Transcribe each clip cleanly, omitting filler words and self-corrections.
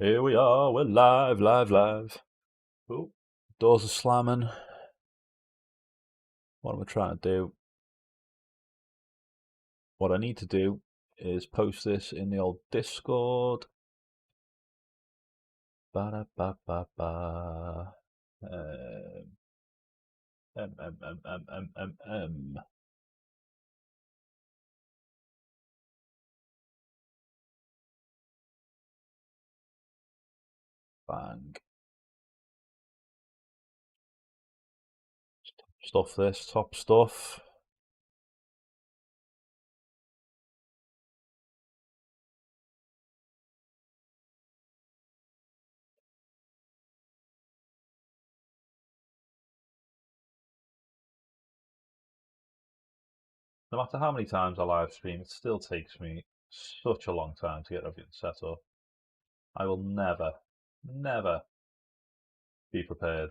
Here we are, we're live, live, live. Oh, doors are slamming. What am I trying to do? What I need to do is post this in the old Discord. Ba-da-ba-ba-ba. Um. Bang. Stuff this, top stuff. No matter how many times I live stream, it still takes me such a long time to get everything set up. I will never, never be prepared.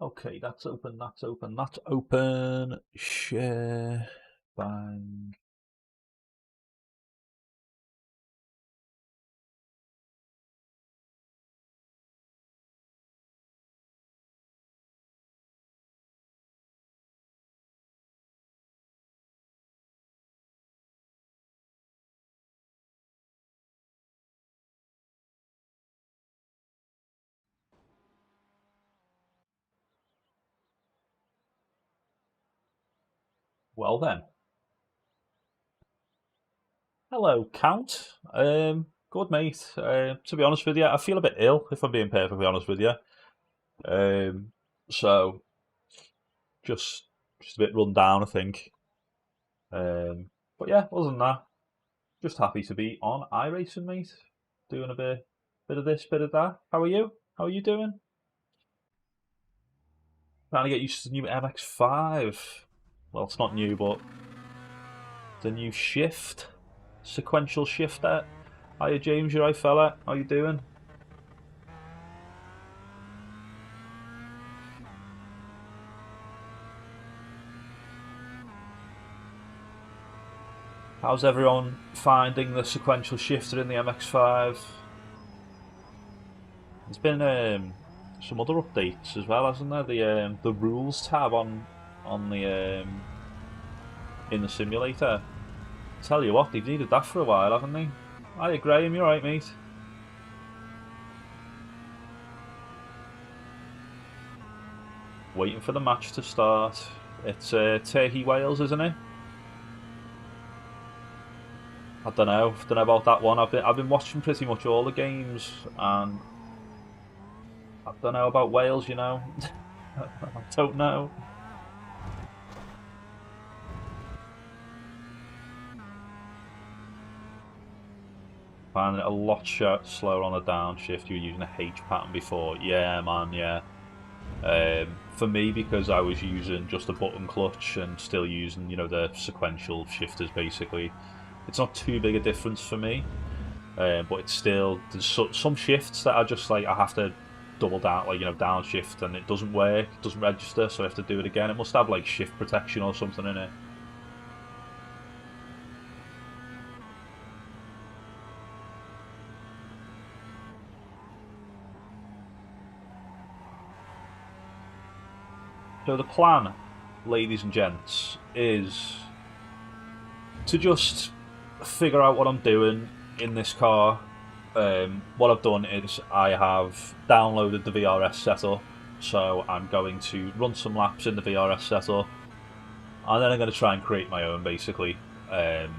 Okay, that's open, that's open, that's open. Share. Bang. Well then. Hello, Count. Good mate. To be honest with you, I feel a bit ill, if I'm being perfectly honest with you. Um, so just a bit run down, I think. But yeah, other than that, just happy to be on iRacing, mate. Doing a bit of this, bit of that. How are you? How are you doing? Trying to get used to the new MX5. Well, it's not new, but the new shift, sequential shifter. Hiya, James. You right, fella? How you doing? How's everyone finding the sequential shifter in the MX5? There's been some other updates as well, hasn't there? The rules tab on the in the simulator. Tell you what, they've needed that for a while, haven't they? Hiya, Graham. You alright, mate? Waiting for the match to start. It's Turkey Wales, isn't it? I don't know. Don't know about that one. I've been watching pretty much all the games, and I don't know about Wales. You know, I don't know. Finding it a lot slower on the downshift. You were using a H pattern before. Yeah, man. Yeah. For me, because I was using just a button clutch and still using, the sequential shifters basically, it's not too big a difference for me. But it's still, there's some shifts that are just like I have to double down, like downshift, and it doesn't work, it doesn't register, so I have to do it again. It must have like shift protection or something in it. So the plan, ladies and gents, is to just figure out what I'm doing in this car. What I've done is I have downloaded the VRS setup, so I'm going to run some laps in the VRS setup, and then I'm going to try and create my own. Basically, I'm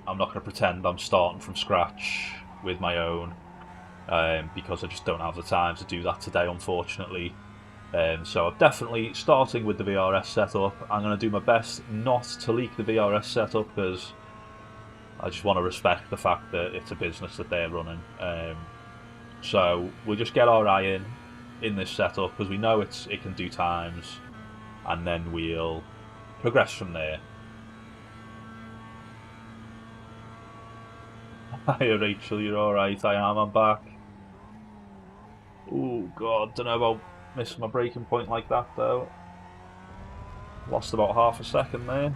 not going to pretend I'm starting from scratch with my own, because I just don't have the time to do that today, unfortunately. So I'm definitely starting with the VRS setup. I'm going to do my best not to leak the VRS setup, because I just want to respect the fact that it's a business that they're running. So we'll just get our eye in this setup, because we know it can do times, and then we'll progress from there. Hiya, Rachel, you're alright. I am, I'm back. Oh god, don't know about missing my braking point like that though. Lost about half a second there.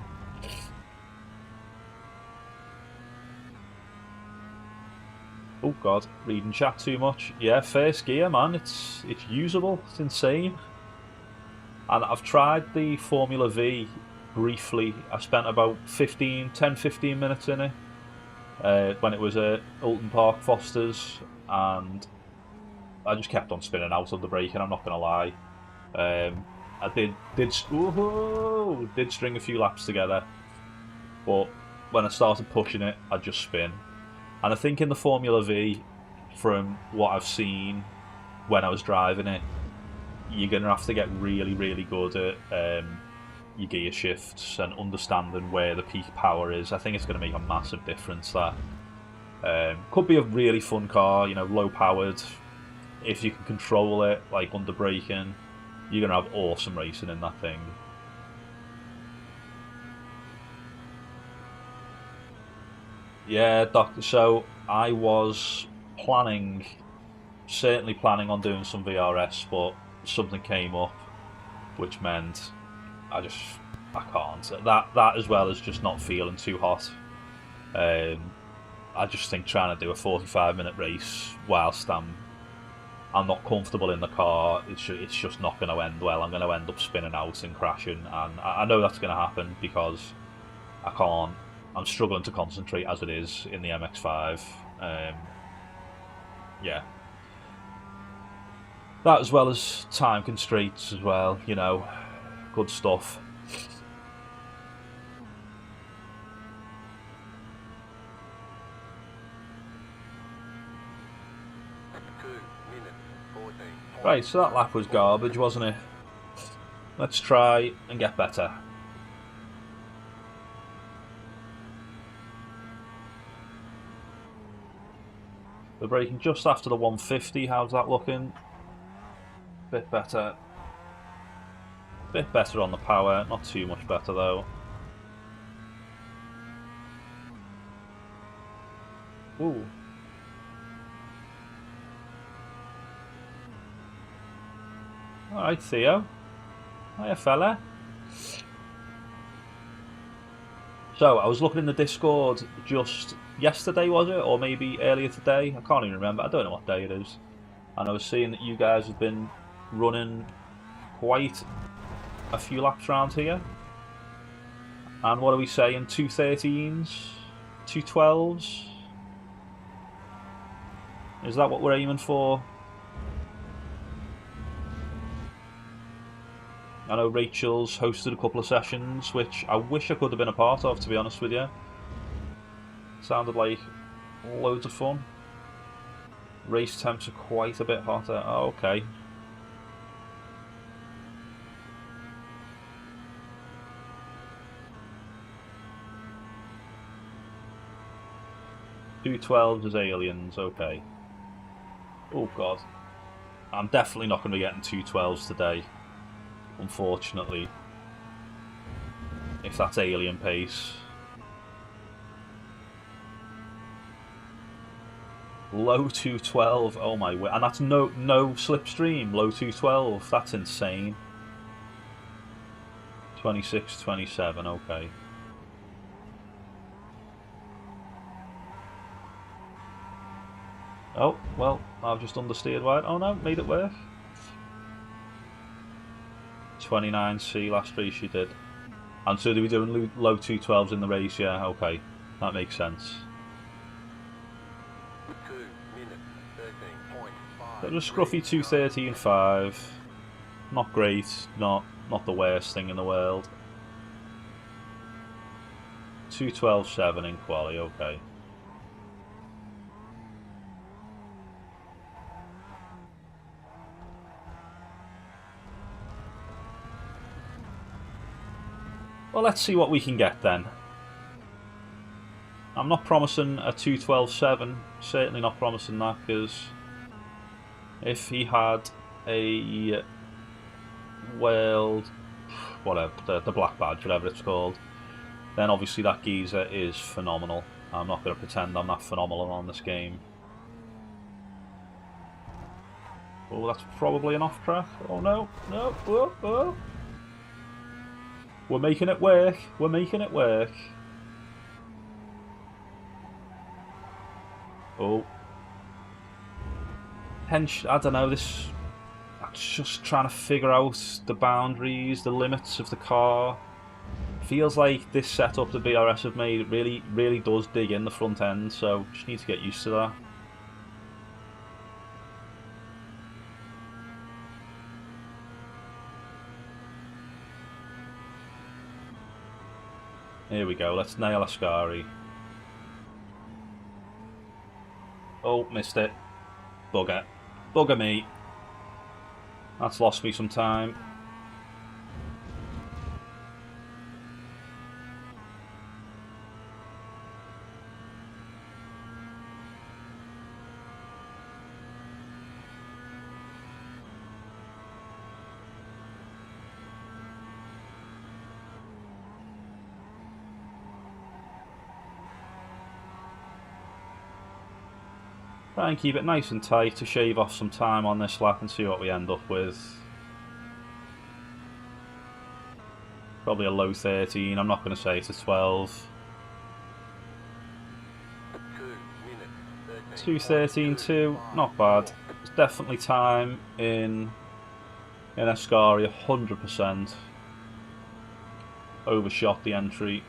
Oh god, reading chat too much. Yeah, first gear, man, it's usable. It's insane. And I've tried the Formula V briefly. I spent about 10-15 minutes in it when it was at Oulton Park Fosters, and I just kept on spinning out of the braking. I'm not gonna lie. I did string a few laps together, but when I started pushing it, I'd just spin. And I think in the Formula V, from what I've seen when I was driving it, you're going to have to get really, really good at your gear shifts and understanding where the peak power is. I think it's going to make a massive difference. That could be a really fun car, you know, low powered. If you can control it, like under braking, you're going to have awesome racing in that thing. Yeah, Doctor. So I was certainly planning on doing some VRS, but something came up, which meant I can't. That as well as just not feeling too hot. I just think trying to do a 45-minute race whilst I'm not comfortable in the car, it's just not going to end well. I'm going to end up spinning out and crashing, and I know that's going to happen because I'm struggling to concentrate as it is in the MX5. Yeah. That as well as time constraints as well, you know, good stuff. Right, so that lap was garbage, wasn't it? Let's try and get better. We're braking just after the 150. How's that looking? Bit better. Bit better on the power. Not too much better though. Ooh. Alright, Theo. Hiya, fella. So, I was looking in the Discord just yesterday, was it? Or maybe earlier today? I can't even remember. I don't know what day it is. And I was seeing that you guys have been running quite a few laps around here. And what are we saying? 213s? 212s? Is that what we're aiming for? I know Rachel's hosted a couple of sessions, which I wish I could have been a part of, to be honest with you. Sounded like loads of fun. Race temps are quite a bit hotter. Oh, okay. Two 12s as aliens, okay. Oh god. I'm definitely not going to be getting 212s today, unfortunately. If that's alien pace. Low 212, oh my word. And that's no slipstream, low 212, that's insane. 26, 27, okay. Oh, well, I've just understeered wide. Oh no, made it work. 29C last race you did. And so do we doing low 212s in the race? Yeah, okay. That makes sense. But a scruffy 213.5. Not great, not the worst thing in the world. 212.7 in quali, okay. Well, let's see what we can get then. I'm not promising a 212.7, certainly not promising that, because if he had a world, whatever, the black badge, whatever it's called, then obviously that geezer is phenomenal. I'm not going to pretend I'm that phenomenal on this game. Oh, that's probably an off track. Oh no, no, oh, oh. We're making it work. We're making it work. Oh. Hence, I don't know, this... I'm just trying to figure out the boundaries, the limits of the car. Feels like this setup the BRS have made really does dig in the front end, so just need to get used to that. Here we go, let's nail Ascari. Oh, missed it. Bugger. Bugger me. That's lost me some time. Try and keep it nice and tight to shave off some time on this lap and see what we end up with. Probably a low 13, I'm not going to say it's a 12. 2:13.2, not bad. It's definitely time in Ascari, 100%. Overshot the entry.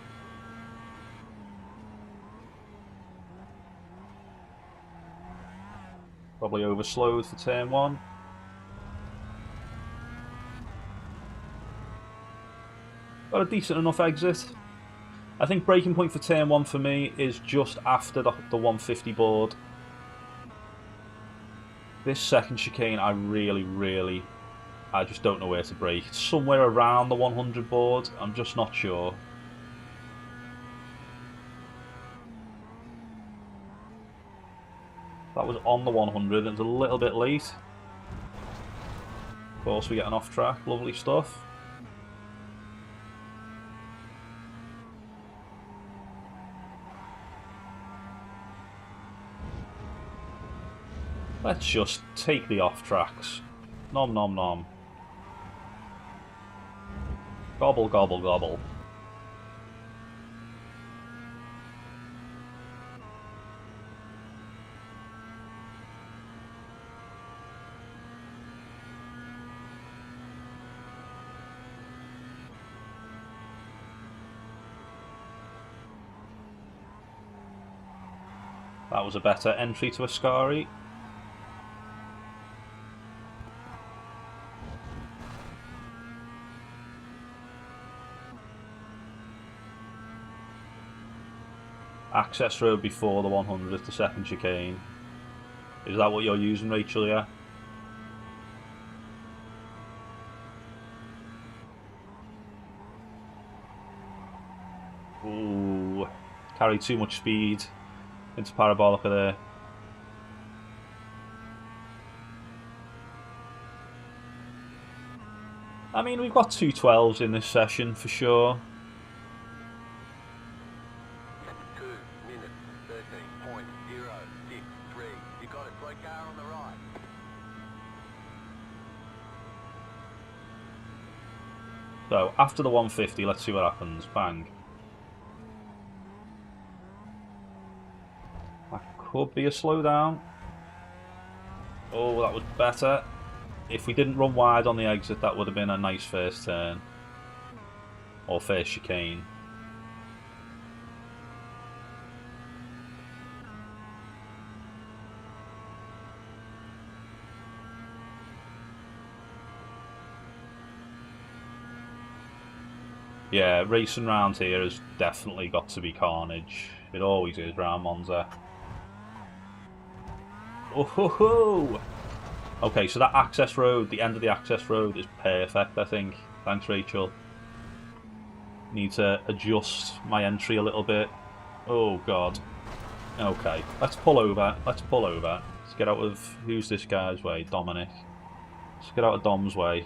Probably overslowed for turn 1. Got a decent enough exit. I think braking point for turn 1 for me is just after the 150 board. This second chicane, I just don't know where to brake. It's somewhere around the 100 board, I'm just not sure. That was on the 100, it's a little bit late. Of course, we get an off track, lovely stuff. Let's just take the off tracks. Nom nom nom. Gobble gobble gobble. That was a better entry to Ascari. Access road before the 100th, the second chicane. Is that what you're using, Rachel, yeah? Ooh, carried too much speed into Parabolica there. I mean, we've got 212s in this session for sure. So, after the 150, let's see what happens. Bang. That could be a slowdown. Oh, that was better. If we didn't run wide on the exit, that would have been a nice first turn. Or first chicane. Yeah, racing round here has definitely got to be carnage. It always is round Monza. Oh ho ho! Okay, so that access road, the end of the access road is perfect, I think. Thanks, Rachel. Need to adjust my entry a little bit. Oh god. Okay, let's pull over. Let's pull over. Let's get out of... Who's this guy's way? Dominic. Let's get out of Dom's way.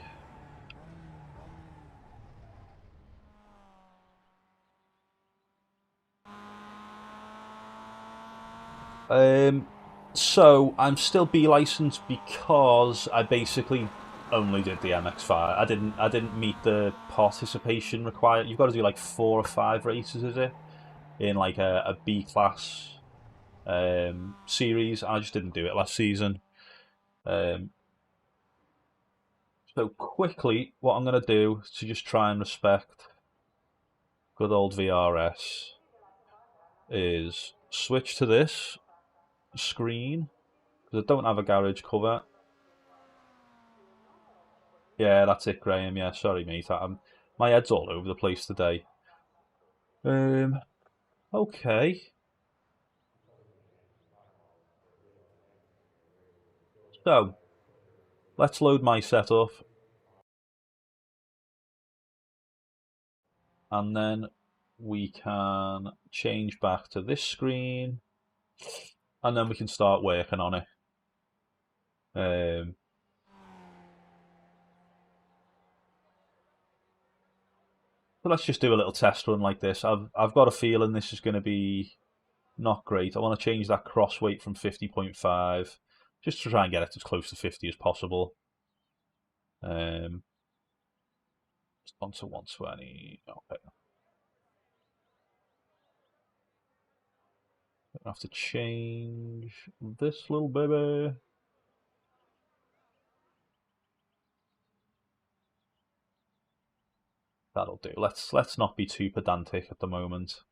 So I'm still B licensed because I basically only did the MX5. I didn't meet the participation required. You've got to do like 4 or 5 races, is it, in like a B class series. I just didn't do it last season. Um, so quickly, what I'm gonna do to just try and respect good old VRS is switch to this screen because I don't have a garage cover. Yeah, that's it, Graham. Yeah, sorry, mate. My head's all over the place today. Um, okay. So, let's load my setup, and then we can change back to this screen, and then we can start working on it. Um, but let's just do a little test run like this. I've got a feeling this is going to be not great. I want to change that cross weight from 50.5, just to try and get it as close to 50 as possible. On to 120. Okay. I have to change this little baby. That'll do. Let's not be too pedantic at the moment.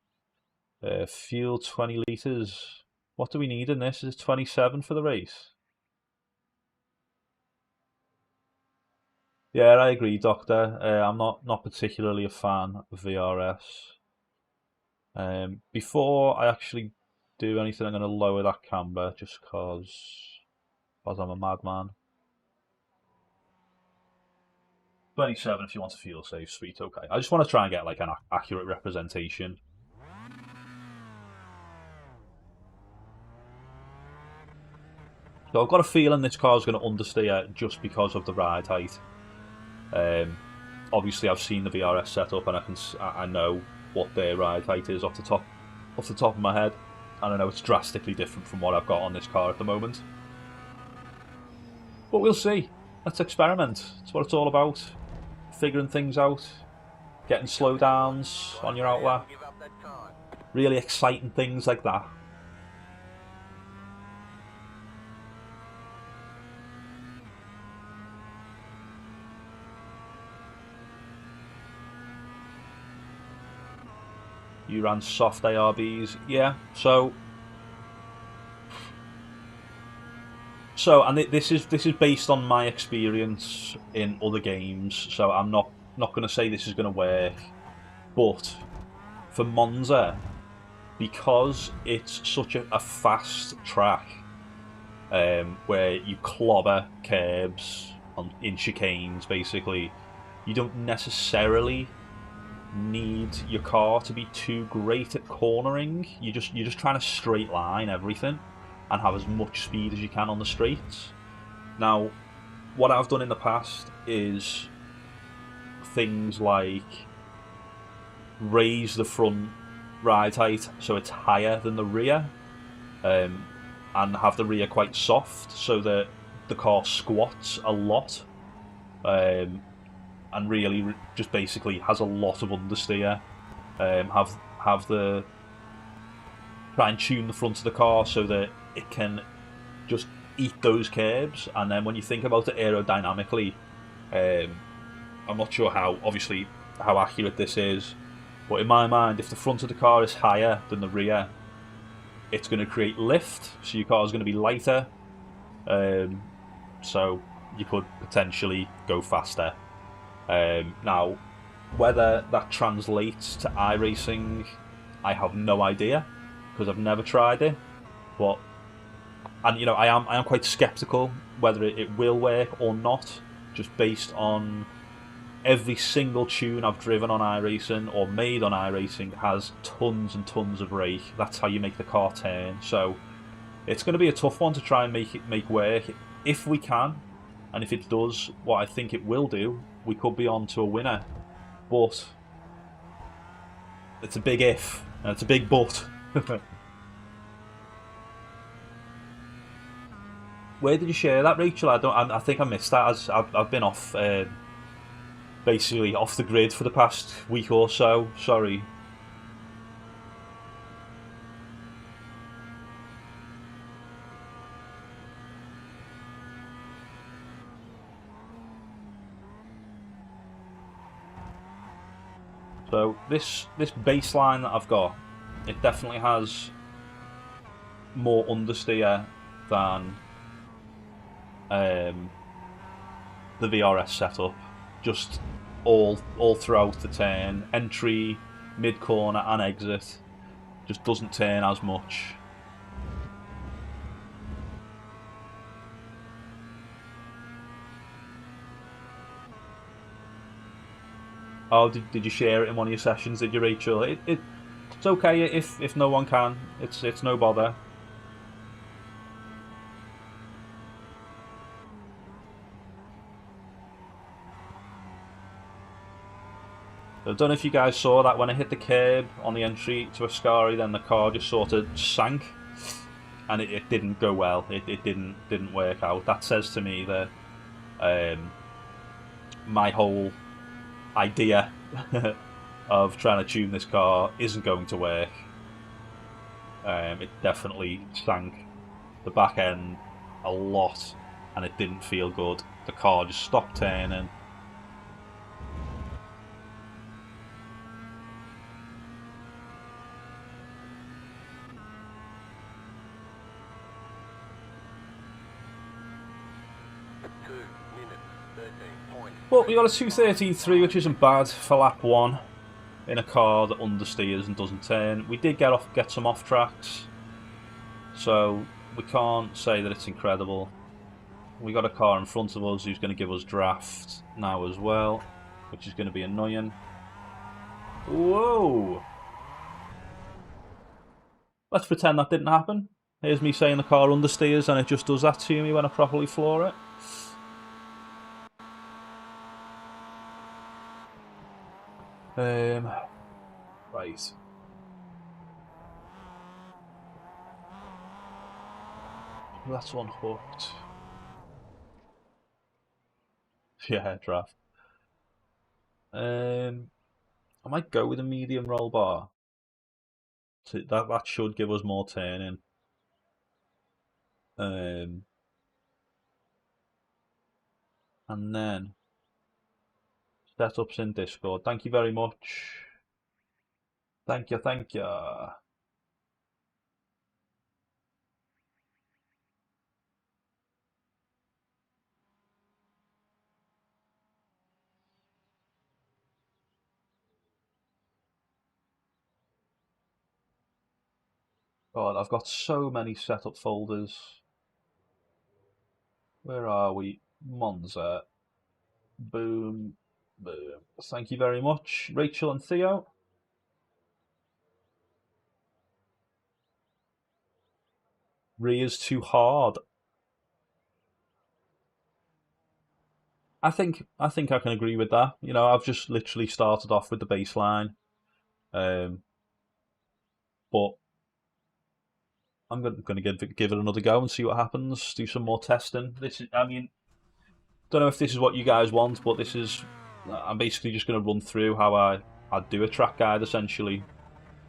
Fuel 20 litres. What do we need in this? Is it 27 for the race? Yeah, I agree, Doctor. I'm not particularly a fan of VRS. Before I actually do anything, I'm going to lower that camber just because I'm a madman. 27 if you want to fuel save, sweet, okay. I just want to try and get like an accurate representation. So I've got a feeling this car's going to understeer just because of the ride height. Obviously, I've seen the VRS setup and I know what their ride height is off the top of my head, and I know it's drastically different from what I've got on this car at the moment. But we'll see. Let's experiment. That's what it's all about. Figuring things out, getting slowdowns on your outlap, really exciting things like that. You ran soft ARBs, yeah. So, and this is based on my experience in other games. So I'm not going to say this is going to work, but for Monza, because it's such a fast track, where you clobber curbs in chicanes, basically, you don't necessarily need your car to be too great at cornering. You're just trying to straight line everything and have as much speed as you can on the straights. Now, what I've done in the past is things like raise the front ride height so it's higher than the rear, and have the rear quite soft so that the car squats a lot, and really just basically has a lot of understeer. Have the try and tune the front of the car so that it can just eat those curbs. And then when you think about it aerodynamically, I'm not sure how accurate this is, but in my mind, if the front of the car is higher than the rear, it's going to create lift, so your car is going to be lighter. So you could potentially go faster. Now, whether that translates to iRacing, I have no idea because I've never tried it. But I am quite skeptical whether it will work or not, just based on every single tune I've driven on iRacing or made on iRacing has tons and tons of rake. That's how you make the car turn. So it's going to be a tough one to try and make work. If we can, and if it does what I think it will do, we could be on to a winner. But it's a big if, and it's a big but. Where did you share that, Rachel? I think I missed that. As I've been off, basically off the grid for the past week or so. Sorry. So this baseline that I've got, it definitely has more understeer than the VRS setup. Just all throughout the turn, entry, mid corner, and exit, just doesn't turn as much. Oh, did you share it in one of your sessions? Did you, Rachel? It's okay if no one can. It's no bother. I don't know if you guys saw that when I hit the curb on the entry to Ascari, then the car just sort of sank, and it didn't go well. It didn't work out. That says to me that my whole idea of trying to tune this car isn't going to work. It definitely sank the back end a lot, and it didn't feel good. The car just stopped turning. Well, we got a 2:13.3, which isn't bad for lap 1 in a car that understeers and doesn't turn. We did get some off tracks, so we can't say that it's incredible. We got a car in front of us who's going to give us draft now as well, which is going to be annoying. Whoa! Let's pretend that didn't happen. Here's me saying the car understeers, and it just does that to me when I properly floor it. Right. That's one hooked. Yeah, draft. I might go with a medium roll bar. So that should give us more turning. And then setups in Discord. Thank you very much. Thank you, thank you. God, I've got so many setup folders. Where are we? Monza. Boom. Boom. Thank you very much, Rachel and Theo. Rear's too hard. I think I can agree with that. You know, I've just literally started off with the baseline, but I'm going to give it another go and see what happens. Do some more testing. I mean, don't know if this is what you guys want, but I'm basically just going to run through how I do a track guide essentially.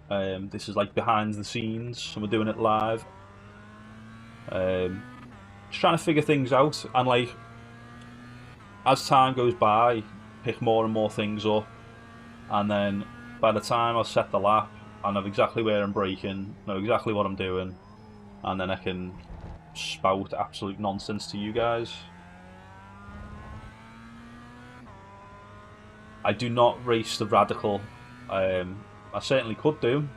This is like behind the scenes, and we're doing it live. Just trying to figure things out, and like as time goes by, pick more and more things up, and then by the time I set the lap, I know exactly where I'm braking, know exactly what I'm doing, and then I can spout absolute nonsense to you guys. I do not race the Radical. I certainly could do.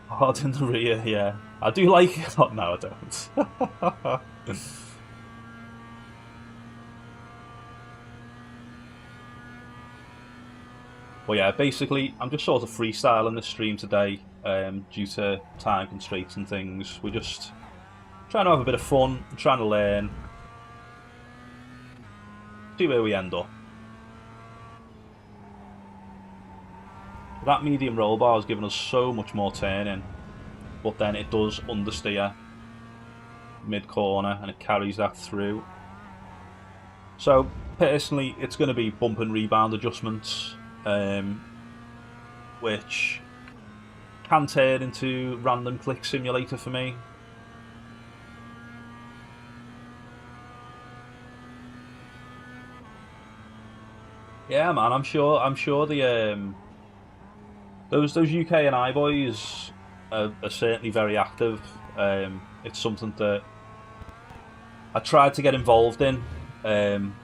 Hard in the rear, yeah. I do like it. Oh, no, I don't. Well, yeah, basically, I'm just sort of freestyling this stream today due to time constraints and things. We're just trying to have a bit of fun, trying to learn, see where we end up. That medium roll bar has given us so much more turning. but then it does understeer mid-corner and it carries that through. So personally, it's going to be bump and rebound adjustments, which can turn into random click simulator for me. Yeah, man, I'm sure the those UK and I boys are certainly very active. It's something that I tried to get involved in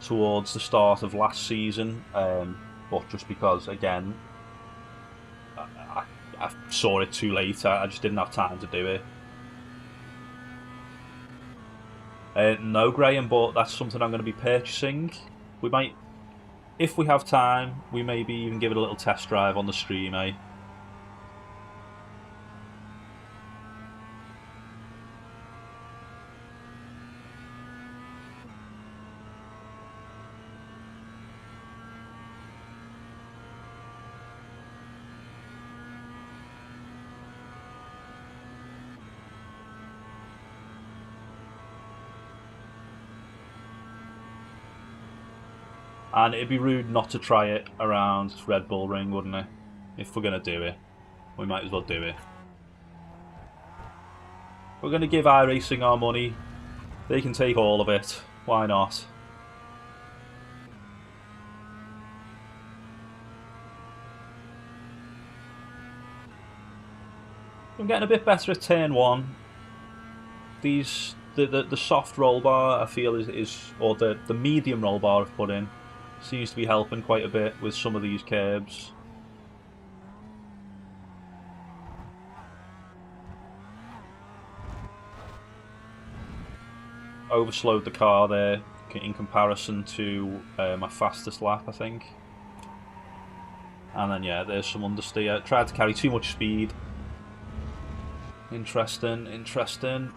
towards the start of last season, but just because, again, I saw it too late. I just didn't have time to do it. No, Graham, but that's something I'm going to be purchasing. We might, if we have time, we maybe even give it a little test drive on the stream, eh? And it'd be rude not to try it around Red Bull Ring, wouldn't it? If we're going to do it, we might as well do it. We're going to give iRacing our money. They can take all of it. Why not? I'm getting a bit better at turn one. The soft roll bar I feel is or the medium roll bar I've put in seems to be helping quite a bit with some of these curbs. Overslowed the car there in comparison to my fastest lap, I think. And then yeah, there's some understeer. Tried to carry too much speed. Interesting, interesting.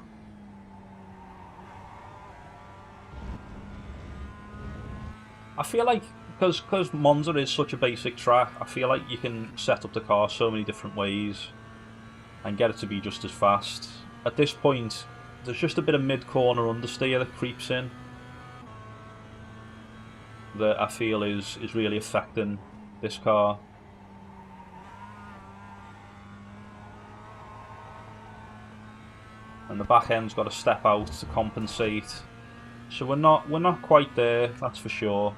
I feel like because Monza is such a basic track, I feel like you can set up the car so many different ways and get it to be just as fast. At this point, there's just a bit of mid-corner understeer that creeps in that I feel is really affecting this car. And the back end's got to step out to compensate. So we're not quite there, that's for sure.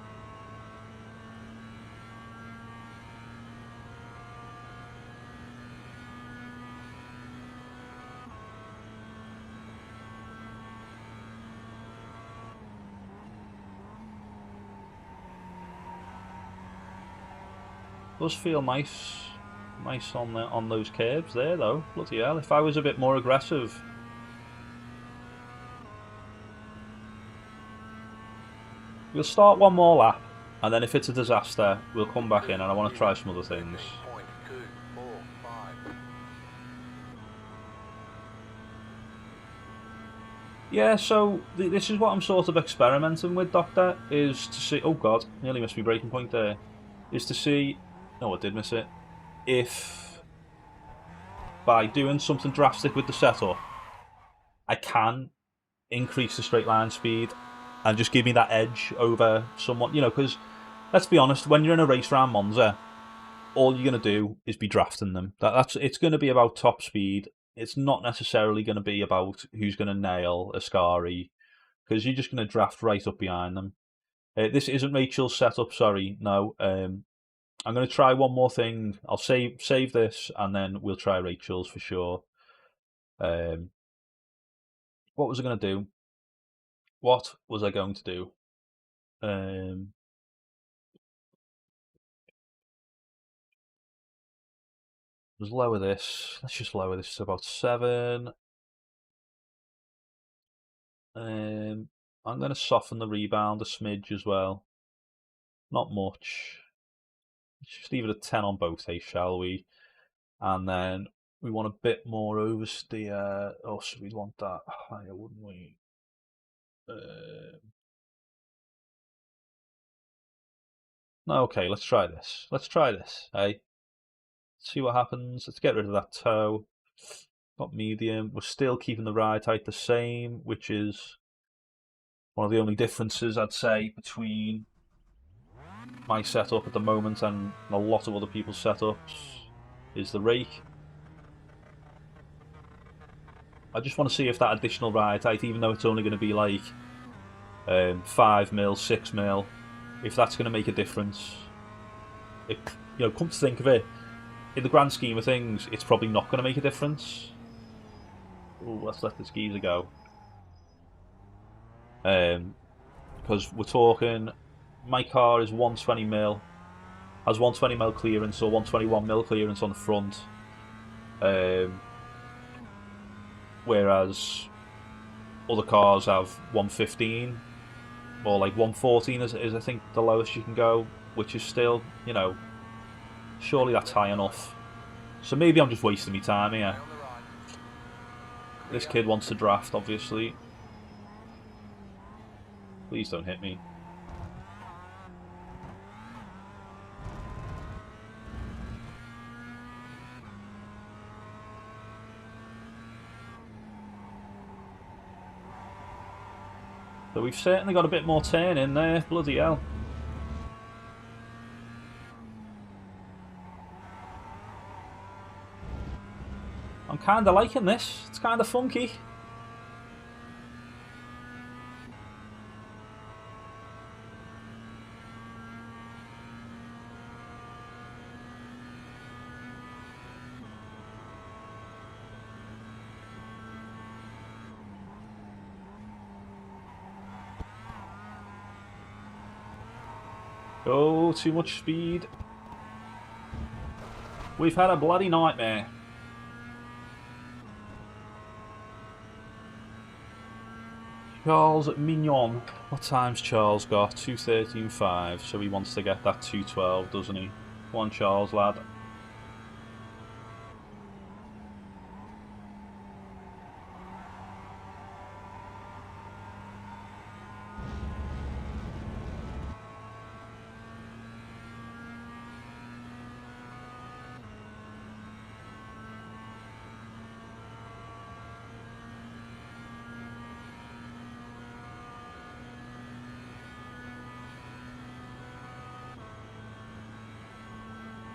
Does feel nice on those curves there though. Bloody hell! If I was a bit more aggressive. We'll start one more lap, and then if it's a disaster, we'll come back in, and I want to try some other things. Yeah, so this is what I'm sort of experimenting with, Doctor, is to see... Oh god, nearly missed my braking point there. Is to see... No, I did miss it. If by doing something drastic with the setup, I can increase the straight line speed and just give me that edge over someone, you know, because let's be honest, when you're in a race around Monza, all you're going to do is be drafting them. It's going to be about top speed. It's not necessarily going to be about who's going to nail Ascari, because you're just going to draft right up behind them. This isn't Rachel's setup, sorry, no. I'm going to try one more thing. I'll save this, and then we'll try Rachel's for sure. What was I going to do? What was I going to do? Let's lower this. Let's just lower this to about 7. I'm going to soften the rebound a smidge as well. Not much. Let's just leave it at 10 on both, shall we? And then we want a bit more oversteer. Oh, so we'd want that higher, wouldn't we? No, okay, let's try this. Let's try this, hey? See what happens. Let's get rid of that toe. got medium. We're still keeping the ride height the same, which is one of the only differences I'd say between my setup at the moment and a lot of other people's setups is the rake. I just want to see if that additional ride height, even though it's only going to be like 5mm, 6mm, if that's going to make a difference. It, come to think of it, in the grand scheme of things, it's probably not going to make a difference. Ooh, let's let this geezer go. Because we're talking, my car is 120mm, has 120mm clearance or 121mm clearance on the front. Whereas other cars have 115 or like 114 is I think the lowest you can go, which is still, surely that's high enough. So maybe I'm just wasting my time here. This kid wants to draft, obviously. Please don't hit me. So we've certainly got a bit more turn in there, bloody hell. I'm kind of liking this, it's kind of funky. Oh, too much speed. We've had a bloody nightmare. Charles Mignon. What time's Charles got? 2:13.5. So he wants to get that 2:12, doesn't he? Come on, Charles, lad.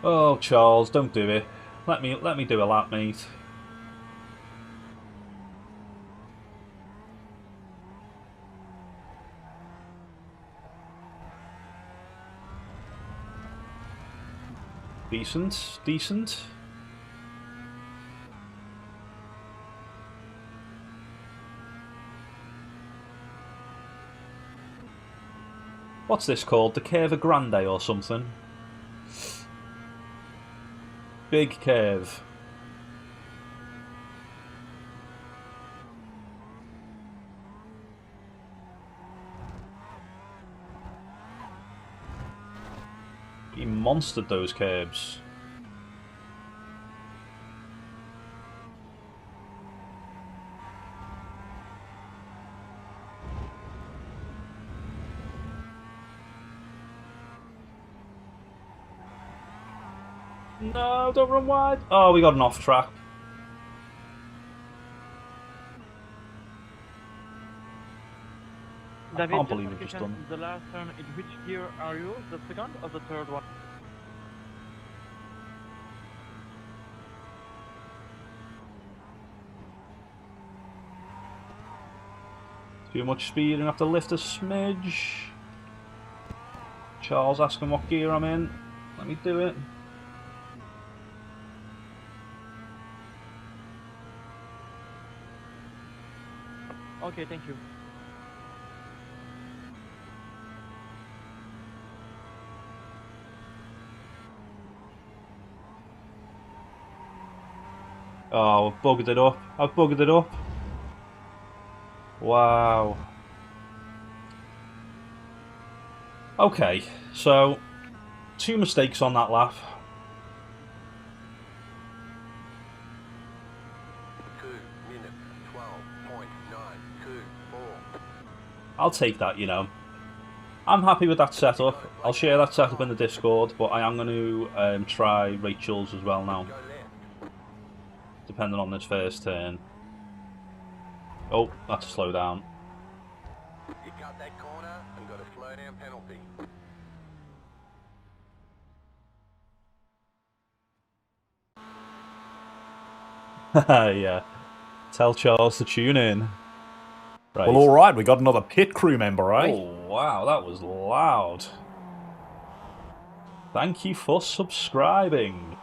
Oh, Charles, don't do it. Let me do a lap, mate. Decent, decent. What's this called? The Curva Grande or something? Big curve. He monstered those curbs. No, don't run wide. Oh, we got an off track. David, I can't believe we've just done. The last turn, in which gear are you? The second or the third one? Too much speed and have to lift a smidge. Charles asking what gear I'm in. Let me do it. Okay, thank you. Oh, I've bugged it up. I've bugged it up. Wow. Okay, so 2 mistakes on that lap. I'll take that, I'm happy with that setup. I'll share that setup in the Discord, but I am going to try Rachel's as well now. depending on this first turn. Oh, that's a slow down. You cut that corner and got a slow down penalty. Yeah. Tell Charles to tune in. Right. Well, all right, we got another pit crew member, eh? Oh, wow, that was loud. Thank you for subscribing.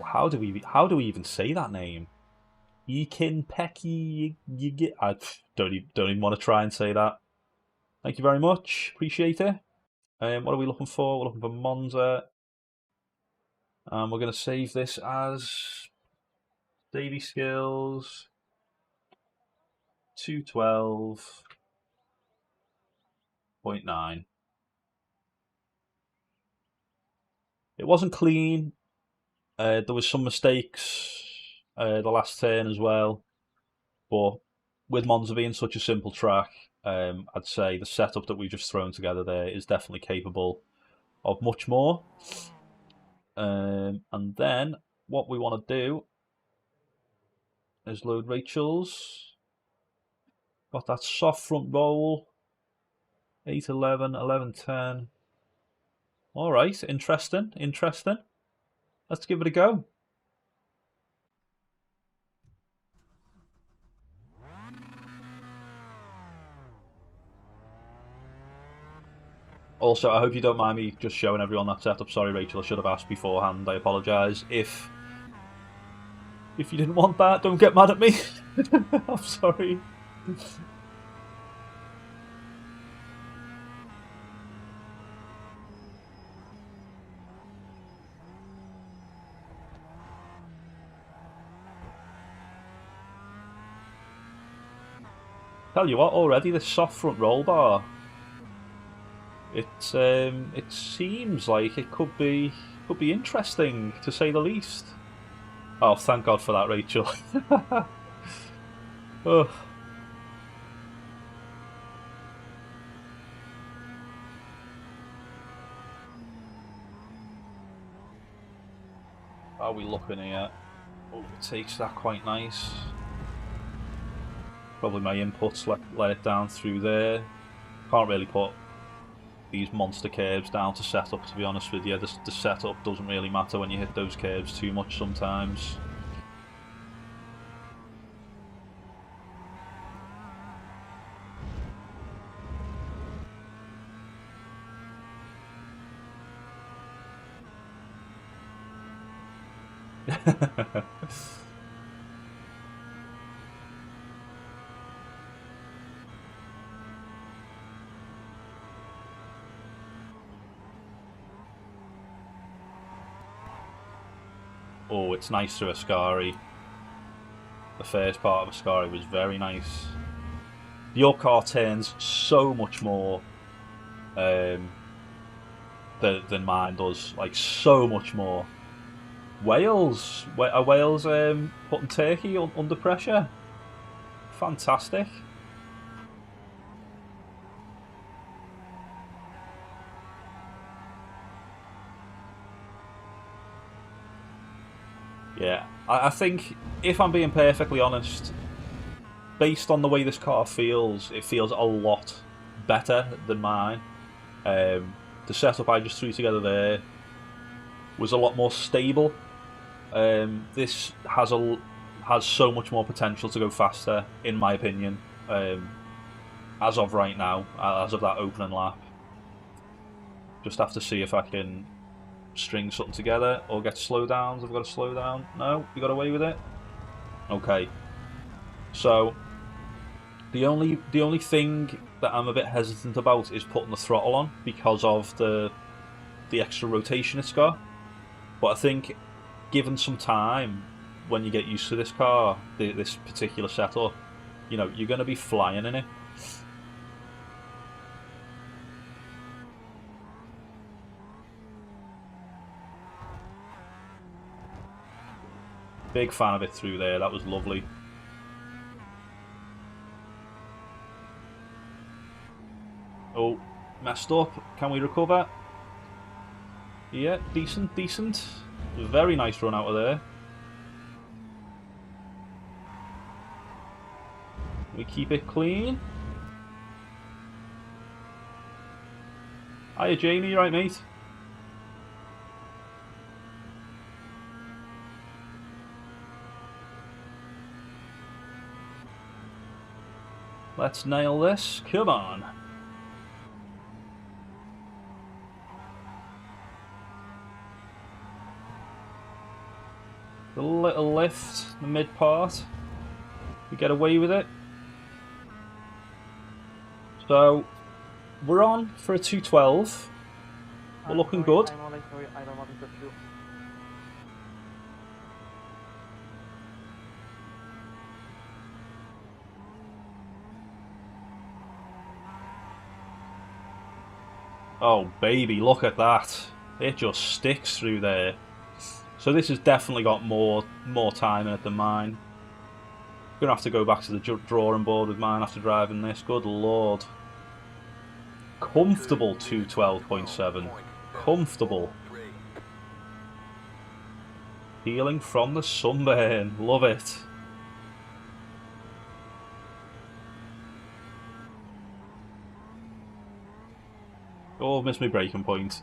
How do we even say that name? Ekin Pecky. I don't even want to try and say that. Thank you very much. Appreciate it. What are we looking for? We're looking for Monza. We're going to save this as daily skills 212.9. It wasn't clean. There was some mistakes the last turn as well, but with Monza being such a simple track, I'd say the setup that we've just thrown together there is definitely capable of much more. And then what we want to do is load Rachel's. Got that soft front roll. 811, 1110. All right, interesting. Let's give it a go. Also, I hope you don't mind me just showing everyone that setup. Sorry, Rachel, I should have asked beforehand. I apologise. If you didn't want that, don't get mad at me. I'm sorry. Tell you what, already this soft front roll bar, it seems like it could be interesting, to say the least. Oh, thank God for that, Rachel. Oh. How are we looking here? Oh, it takes that quite nice. Probably my inputs let it down through there. Can't really put these monster curves down to setup, to be honest with you. The setup doesn't really matter when you hit those curves too much sometimes. Oh, it's nice through Ascari. The first part of Ascari was very nice. Your car turns so much more than mine does. Like, so much more. Wales? Are Wales putting Turkey under pressure? Fantastic. Yeah, I think, if I'm being perfectly honest, based on the way this car feels, it feels a lot better than mine. The setup I just threw together there was a lot more stable. This has so much more potential to go faster, in my opinion, as of right now, as of that opening lap. Just have to see if I can string something together or get slowdowns. I've got to slow down. No, we got away with it. Okay. So the only thing that I'm a bit hesitant about is putting the throttle on because of the extra rotation it's got. But I think, given some time, when you get used to this car, this particular setup, you know, you're going to be flying in it. Big fan of it through there. That was lovely. Oh, messed up. Can we recover? Yeah, decent. Very nice run out of there. we keep it clean. Hiya Jamie, you right mate? Let's nail this, come on. The little lift, the mid part, we get away with it. So, we're on for a 212. We're looking good. I'm only sorry, I don't want to touch you. Oh baby, look at that. It just sticks through there. So this has definitely got more time in it than mine. Gonna have to go back to the drawing board with mine after driving this. Good lord. Comfortable 212.7. Comfortable. Healing from the sunburn. Love it. Oh, missed my braking point.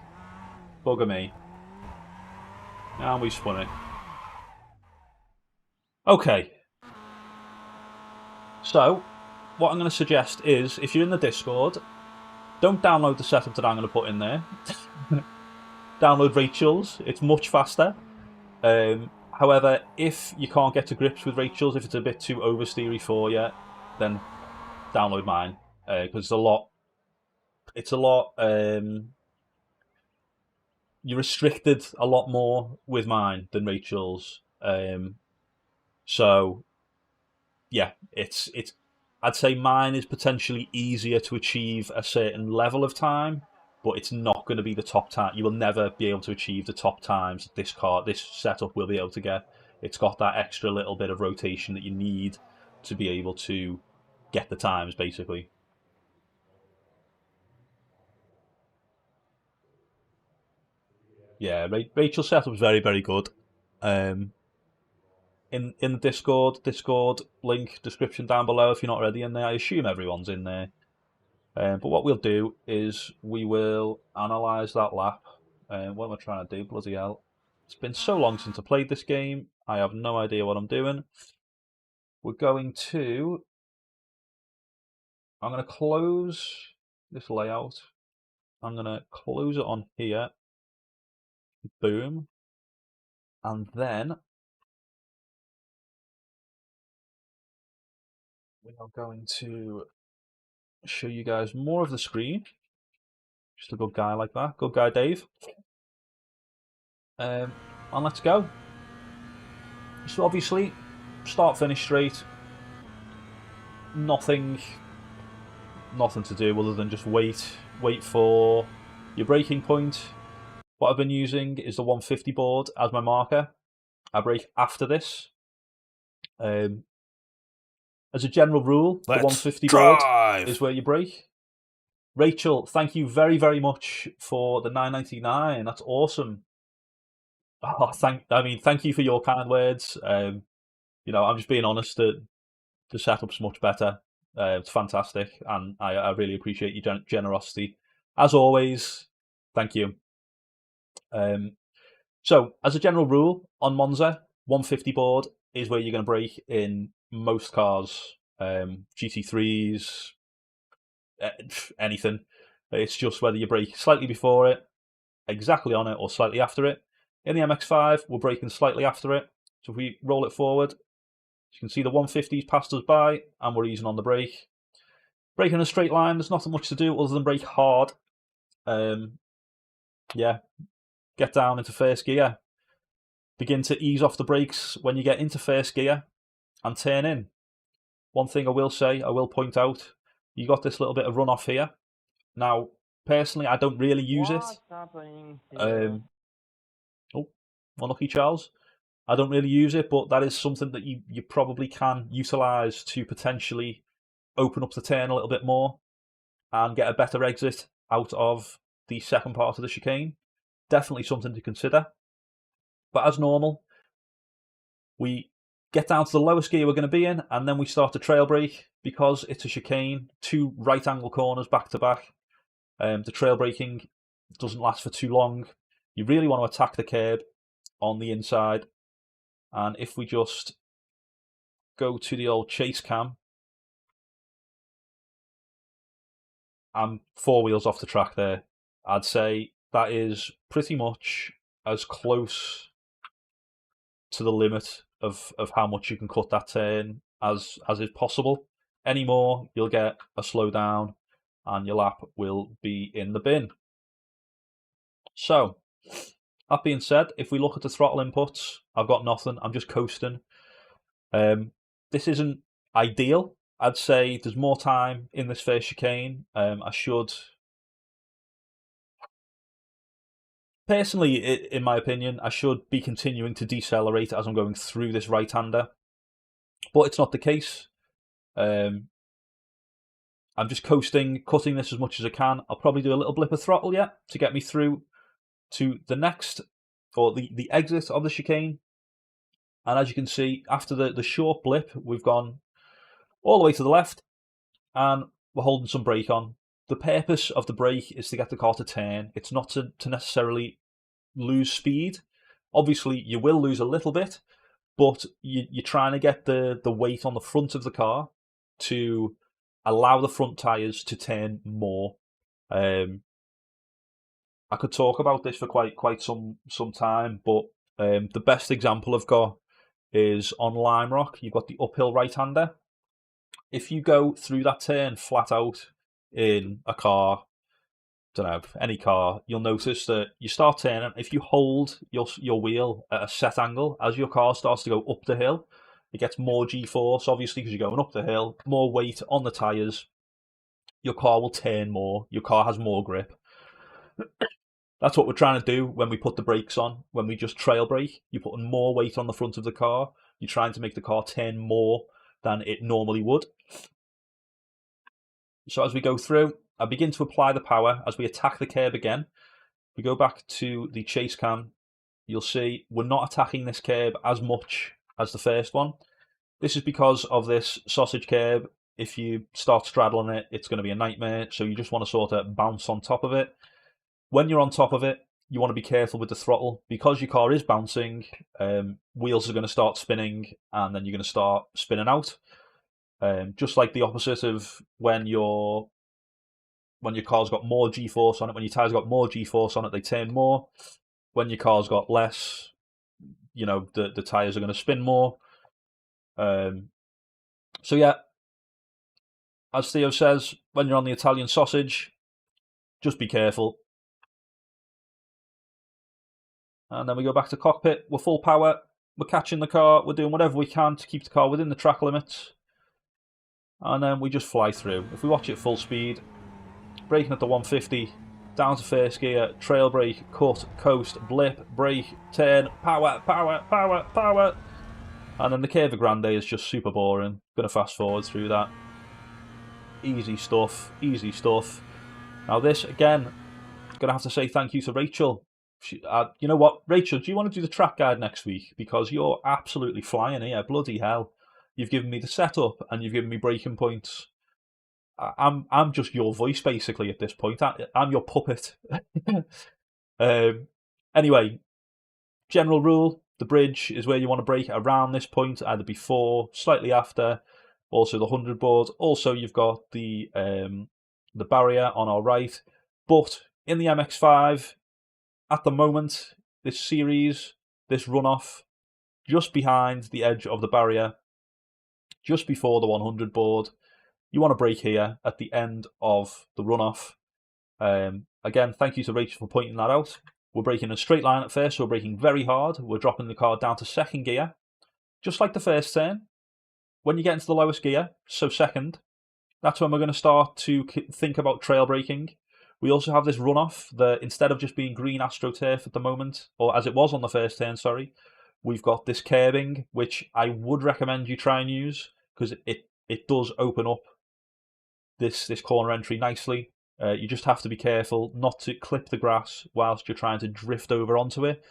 Bugger me. And we spun it. Okay. So, what I'm going to suggest is, if you're in the Discord, don't download the setup that I'm going to put in there. Download Rachel's. It's much faster. However, if you can't get to grips with Rachel's, if it's a bit too oversteery for you, then download mine. Because it's a lot... you're restricted a lot more with mine than Rachel's. So, yeah, it's. I'd say mine is potentially easier to achieve a certain level of time, but it's not going to be the top time. You will never be able to achieve the top times this setup will be able to get. It's got that extra little bit of rotation that you need to be able to get the times, basically. Yeah, Rachel's setup is very, very good. In the Discord link description down below if you're not already in there. I assume everyone's in there. But what we'll do is we will analyse that lap. What am I trying to do? Bloody hell. It's been so long since I played this game. I have no idea what I'm doing. We're going to... I'm going to close this layout. I'm going to close it on here. Boom. And then we are going to show you guys more of the screen. Just a good guy like that. Good guy, Dave. And let's go. So obviously, start finish straight. Nothing to do other than just wait for your braking point. What I've been using is the 150 board as my marker. I brake after this. As a general rule, the 150 board is where you brake. Rachel, thank you very, very much for the $9.99. That's awesome. Oh, thank you for your kind words. I'm just being honest that the setup's much better. It's fantastic, and I really appreciate your generosity. As always, thank you. So, as a general rule, on Monza, 150 board is where you're going to brake in most cars. GT3s, anything. It's just whether you brake slightly before it, exactly on it, or slightly after it. In the MX5, we're braking slightly after it. So if we roll it forward, you can see the 150's passed us by, and we're easing on the brake. Braking in a straight line, there's nothing much to do other than brake hard. Yeah, get down into first gear. Begin to ease off the brakes when you get into first gear and turn in. One thing I will point out, you got this little bit of runoff here. Now, personally, I don't really use it. Unlucky Charles. I don't really use it, but that is something that you probably can utilise to potentially open up the turn a little bit more and get a better exit out of the second part of the chicane. Definitely something to consider. But as normal, we get down to the lowest gear we're going to be in, and then we start to trail brake because it's a chicane, 2 right angle corners back to back. The trail braking doesn't last for too long. You really want to attack the curb on the inside, and if we just go to the old chase cam, I'm 4 wheels off the track there. I'd say that is pretty much as close to the limit of how much you can cut that turn as is possible. Any more, you'll get a slowdown and your lap will be in the bin. So, that being said, if we look at the throttle inputs, I've got nothing. I'm just coasting. This isn't ideal. I'd say there's more time in this first chicane. I should... Personally, in my opinion, I should be continuing to decelerate as I'm going through this right-hander. But it's not the case. I'm just coasting, cutting this as much as I can. I'll probably do a little blip of throttle yet to get me through to the next, or the exit of the chicane. And as you can see, after the short blip, we've gone all the way to the left, and we're holding some brake on. The purpose of the brake is to get the car to turn. It's not to necessarily lose speed. Obviously, you will lose a little bit, but you're trying to get the weight on the front of the car to allow the front tyres to turn more. I could talk about this for quite some time, but the best example I've got is on Lime Rock. You've got the uphill right-hander. If you go through that turn flat out in a car, don't know, any car, you'll notice that you start turning. If you hold your wheel at a set angle, as your car starts to go up the hill, it gets more G-force, obviously, because you're going up the hill, more weight on the tyres. Your car will turn more. Your car has more grip. That's what we're trying to do when we put the brakes on. When we just trail brake, you're putting more weight on the front of the car. You're trying to make the car turn more than it normally would. So as we go through, I begin to apply the power as we attack the curb again. We go back to the chase cam. You'll see we're not attacking this curb as much as the first one. This is because of this sausage curb. If you start straddling it, it's going to be a nightmare. So you just want to sort of bounce on top of it. When you're on top of it, you want to be careful with the throttle. Because your car is bouncing, wheels are going to start spinning, and then you're going to start spinning out. Just like the opposite of when your car's got more G-force on it, when your tyres got more G-force on it, they turn more. When your car's got less, the tyres are going to spin more. So yeah, as Theo says, when you're on the Italian sausage, just be careful. And then we go back to cockpit. We're full power. We're catching the car. We're doing whatever we can to keep the car within the track limits. And then we just fly through. If we watch it full speed, braking at the 150, down to first gear, trail brake, cut, coast, blip, brake, turn, power, power, power, power. And then the Curva Grande is just super boring. Going to fast forward through that. Easy stuff, easy stuff. Now this, again, going to have to say thank you to Rachel. You know what, Rachel, do you want to do the track guide next week? Because you're absolutely flying here, bloody hell. You've given me the setup and you've given me braking points. I'm just your voice basically at this point. I'm your puppet. Anyway, general rule: the bridge is where you want to brake around this point, either before, slightly after. Also the 100 board. Also you've got the barrier on our right. But in the MX5, at the moment, this series, this runoff, just behind the edge of the barrier, just before the 100 board, you want to brake here at the end of the runoff. Again, thank you to Rachel for pointing that out. We're braking in a straight line at first, so we're braking very hard. We're dropping the car down to second gear, just like the first turn. When you get into the lowest gear, so second, that's when we're going to start to think about trail braking. We also have this runoff that instead of just being green AstroTurf at the moment, or as it was on the first turn, sorry, we've got this curbing, which I would recommend you try and use, because it does open up this corner entry nicely. You just have to be careful not to clip the grass whilst you're trying to drift over onto it,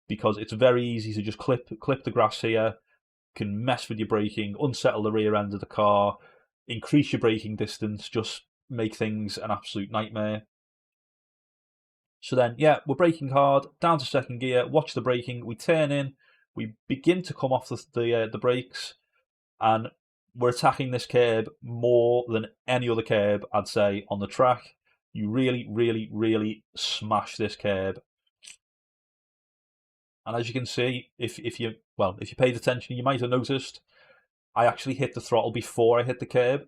because it's very easy to just clip the grass here, can mess with your braking, unsettle the rear end of the car, increase your braking distance, just make things an absolute nightmare. So then, yeah, we're braking hard, down to second gear, watch the braking, we turn in, we begin to come off the brakes, and we're attacking this curb more than any other curb, I'd say, on the track. You really, really, really smash this curb. And as you can see, if you paid attention, you might have noticed I actually hit the throttle before I hit the curb.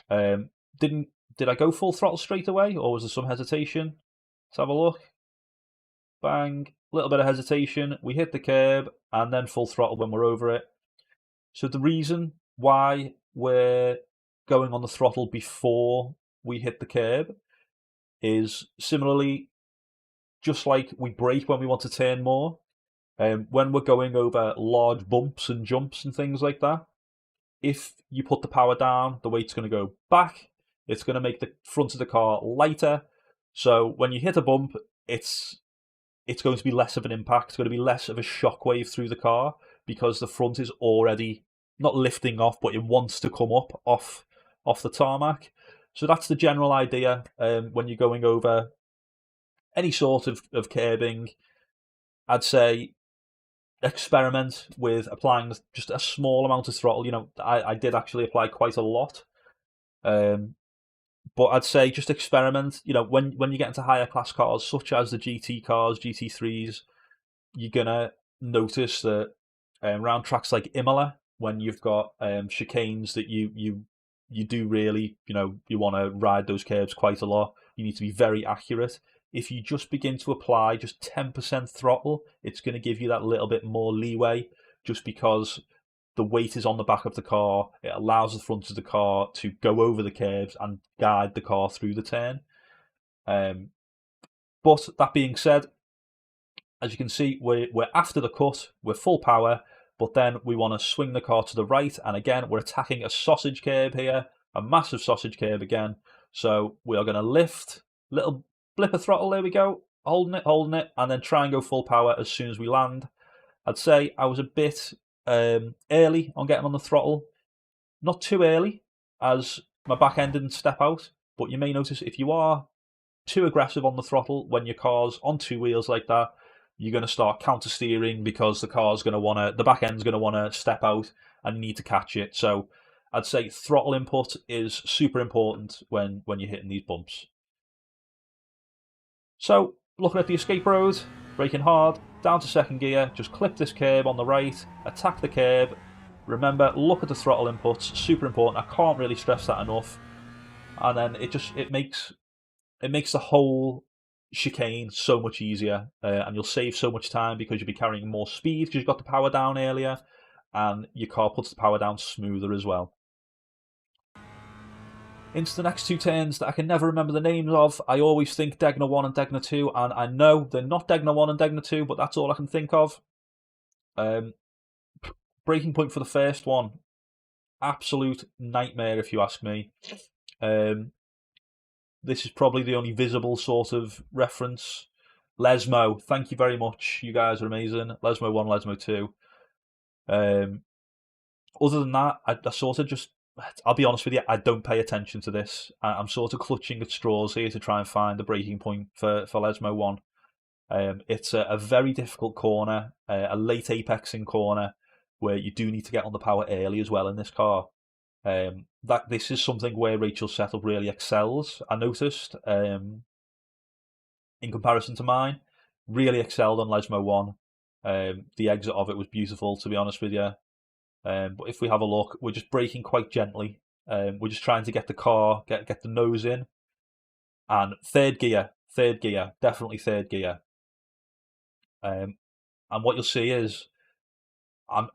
Did I go full throttle straight away, or was there some hesitation? Let's have a look. Bang, a little bit of hesitation. We hit the curb, and then full throttle when we're over it. So the reason why we're going on the throttle before we hit the curb is similarly, just like we brake when we want to turn more. When we're going over large bumps and jumps and things like that, if you put the power down, the weight's going to go back. It's going to make the front of the car lighter. So when you hit a bump, it's going to be less of an impact. It's going to be less of a shockwave through the car because the front is already not lifting off, but it wants to come up off the tarmac. So that's the general idea when you're going over any sort of curbing. I'd say experiment with applying just a small amount of throttle. You know, I did actually apply quite a lot. But I'd say just experiment. You know, when you get into higher class cars, such as the GT cars, GT3s, you're gonna notice that around tracks like Imola, when you've got chicanes that you do really, you know, you want to ride those curves quite a lot. You need to be very accurate. If you just begin to apply just 10% throttle, it's going to give you that little bit more leeway, just because the weight is on the back of the car. It allows the front of the car to go over the curves and guide the car through the turn. But that being said, as you can see, we're after the cut, we're full power, but then we want to swing the car to the right, and again, we're attacking a sausage curb here, a massive sausage curb again. So we are going to lift, little blip of throttle, there we go, holding it, and then try and go full power as soon as we land. I'd say I was a bit early on getting on the throttle. Not too early, as my back end didn't step out, but you may notice if you are too aggressive on the throttle when your car's on two wheels like that, you're going to start counter steering because the back end's going to want to step out and you need to catch it. So I'd say throttle input is super important when you're hitting these bumps. So looking at the escape road, braking hard, down to second gear, just clip this curb on the right, attack the curb. Remember, look at the throttle inputs, super important. I can't really stress that enough. And then it makes the whole chicane so much easier, and you'll save so much time because you'll be carrying more speed because you've got the power down earlier, and your car puts the power down smoother as well. Into the next two turns that I can never remember the names of. I always think Degner 1 and Degner 2, and I know they're not Degner 1 and Degner 2, but that's all I can think of. Breaking point for the first one. Absolute nightmare, if you ask me. This is probably the only visible sort of reference. Lesmo, thank you very much. You guys are amazing. Lesmo 1, Lesmo 2. Other than that, I sort of just... I'll be honest with you, I don't pay attention to this. I'm sort of clutching at straws here to try and find the breaking point for Lesmo 1. It's a very difficult corner, a late apexing corner, where you do need to get on the power early as well in this car. This is something where Rachel's setup really excels. I noticed, in comparison to mine, really excelled on Lesmo 1. The exit of it was beautiful, to be honest with you. But if we have a look, we're just braking quite gently. We're just trying to get the car, get the nose in. And third gear, definitely third gear. And what you'll see is, I'm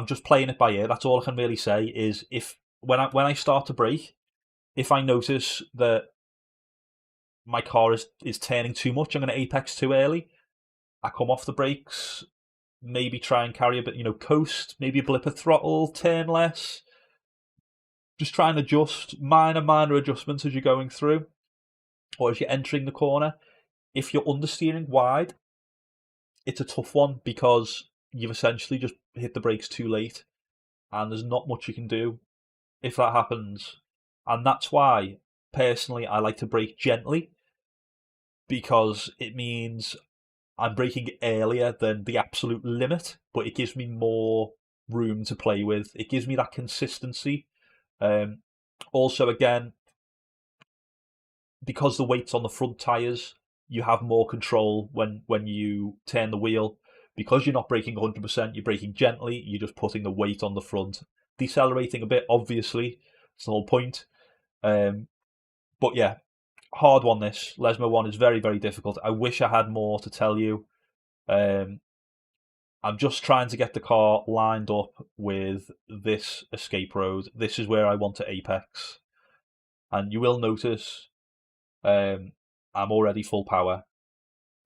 just playing it by ear. That's all I can really say. Is if when I start to brake, if I notice that my car is turning too much, I'm going to apex too early. I come off the brakes. Maybe try and carry a bit, coast, maybe a blip of throttle, turn less. Just try and adjust, minor adjustments as you're going through, or as you're entering the corner. If you're understeering wide, it's a tough one because you've essentially just hit the brakes too late, and there's not much you can do if that happens. And that's why, personally, I like to brake gently, because it means I'm braking earlier than the absolute limit, but it gives me more room to play with. It gives me that consistency. Also, again, because the weight's on the front tyres, you have more control when you turn the wheel. Because you're not braking 100%, you're braking gently, you're just putting the weight on the front. Decelerating a bit, obviously, it's the whole point. But yeah, hard one this. Lesmo 1 is very, very difficult. I wish I had more to tell you. I'm just trying to get the car lined up with this escape road. This is where I want to apex. And you will notice I'm already full power.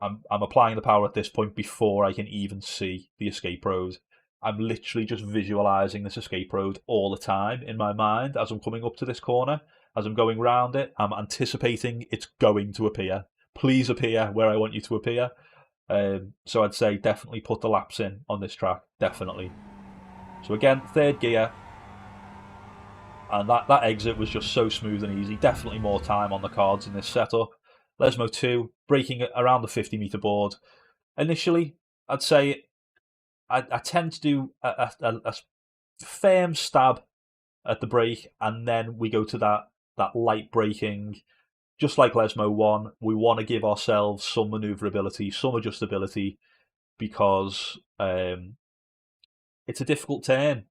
I'm applying the power at this point before I can even see the escape road. I'm literally just visualising this escape road all the time in my mind as I'm coming up to this corner. As I'm going round it, I'm anticipating it's going to appear. Please appear where I want you to appear. So I'd say definitely put the laps in on this track, definitely. So again, third gear. And that exit was just so smooth and easy. Definitely more time on the cards in this setup. Lesmo 2, braking around the 50-metre board. Initially, I'd say I tend to do a firm stab at the brake, and then we go to that light braking. Just like Lesmo 1, we want to give ourselves some manoeuvrability, some adjustability, because it's a difficult turn.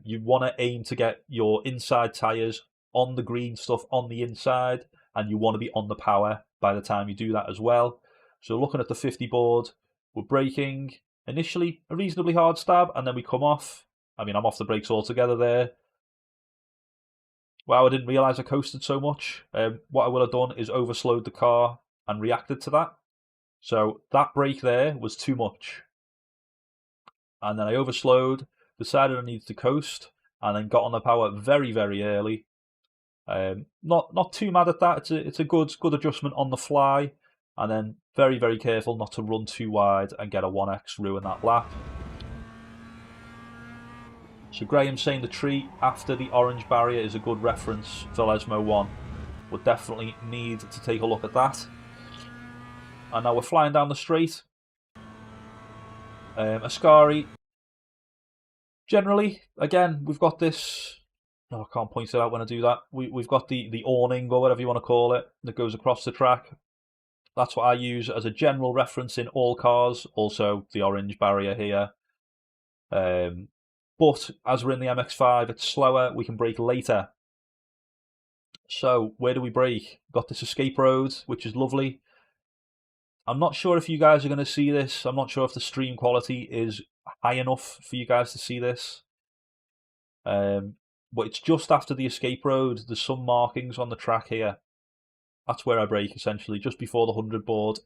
You want to aim to get your inside tyres on the green stuff on the inside, and you want to be on the power by the time you do that as well. So looking at the 50 board, we're braking. Initially, a reasonably hard stab, and then we come off. I mean, I'm off the brakes altogether there. Wow, I didn't realise I coasted so much. What I will have done is overslowed the car and reacted to that. So that brake there was too much. And then I overslowed, decided I needed to coast, and then got on the power very, very early. Not too mad at that. It's a good adjustment on the fly, and then very, very careful not to run too wide and get a 1x ruin that lap. So Graham saying the tree after the orange barrier is a good reference for Lesmo 1. We'll definitely need to take a look at that. And now we're flying down the straight. Ascari. Generally, again, we've got this... Oh, I can't point it out when I do that. We've got the awning, or whatever you want to call it, that goes across the track. That's what I use as a general reference in all cars. Also, the orange barrier here. But as we're in the MX5, it's slower. We can brake later. So where do we brake? Got this escape road, which is lovely. I'm not sure if you guys are going to see this. I'm not sure if the stream quality is high enough for you guys to see this. But it's just after the escape road. There's some markings on the track here. That's where I brake, essentially, just before the 100 board.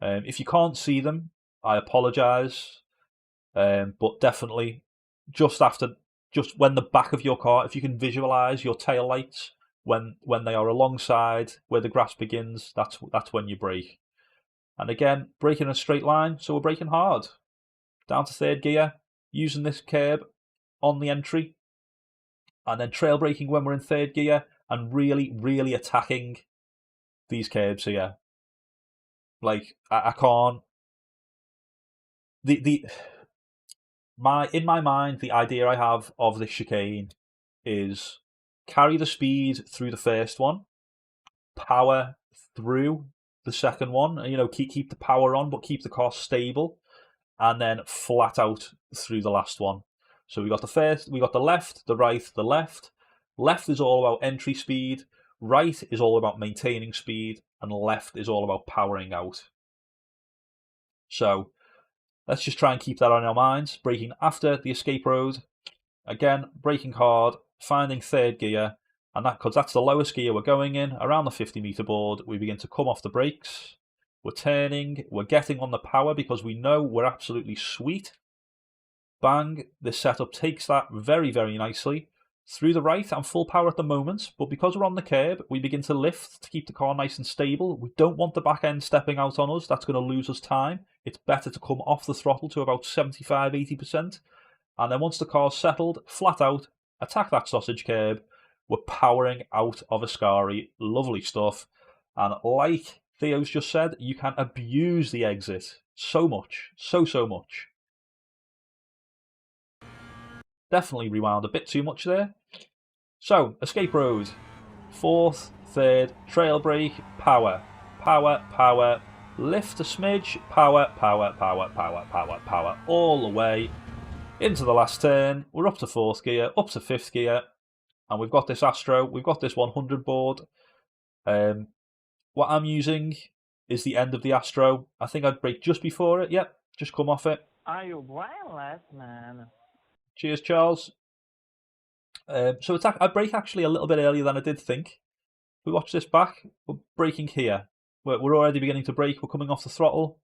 If you can't see them, I apologise. But definitely, just when the back of your car, if you can visualise your tail lights when they are alongside where the grass begins, that's when you brake. And again, braking in a straight line, so we're braking hard. Down to third gear, using this curb on the entry, and then trail braking when we're in third gear, and really, really attacking these curbs here. Like, I can't... In my mind, the idea I have of this chicane is carry the speed through the first one, power through the second one, keep the power on, but keep the car stable, and then flat out through the last one. So we got the left, the right, the left. Left is all about entry speed, right is all about maintaining speed, and left is all about powering out. So let's just try and keep that on our minds. Braking after the escape road. Again, braking hard, finding third gear, and because that's the lowest gear we're going in, around the 50-metre board, we begin to come off the brakes. We're turning, we're getting on the power because we know we're absolutely sweet. Bang, this setup takes that very, very nicely. Through the right, I'm full power at the moment, but because we're on the curb, we begin to lift to keep the car nice and stable. We don't want the back end stepping out on us. That's going to lose us time. It's better to come off the throttle to about 75-80%, And then once the car's settled, flat out, attack that sausage curb. We're powering out of Ascari. Lovely stuff. And like Theo's just said, you can abuse the exit so much. So much. Definitely rewound a bit too much there. So, escape road. Fourth, third, trail brake, power. Power, power. Lift a smidge, power, power, power, power, power, power. All the way into the last turn. We're up to fourth gear, up to fifth gear. And we've got this Astro, we've got this 100 board. What I'm using is the end of the Astro. I think I'd brake just before it. Yep, just come off it. Are you wireless, man? Cheers, Charles. So I brake actually a little bit earlier than I did think. We watch this back. We're braking here. We're already beginning to brake. We're coming off the throttle.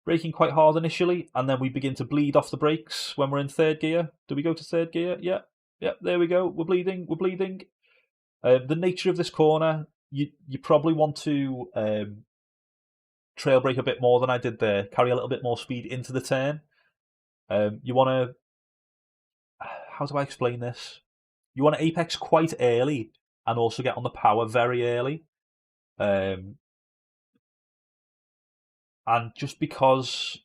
Braking quite hard initially, and then we begin to bleed off the brakes when we're in third gear. Do we go to third gear? Yeah. There we go. We're bleeding. The nature of this corner, you probably want to trail brake a bit more than I did there. Carry a little bit more speed into the turn. You want to... How do I explain this? You want to apex quite early and also get on the power very early. And just because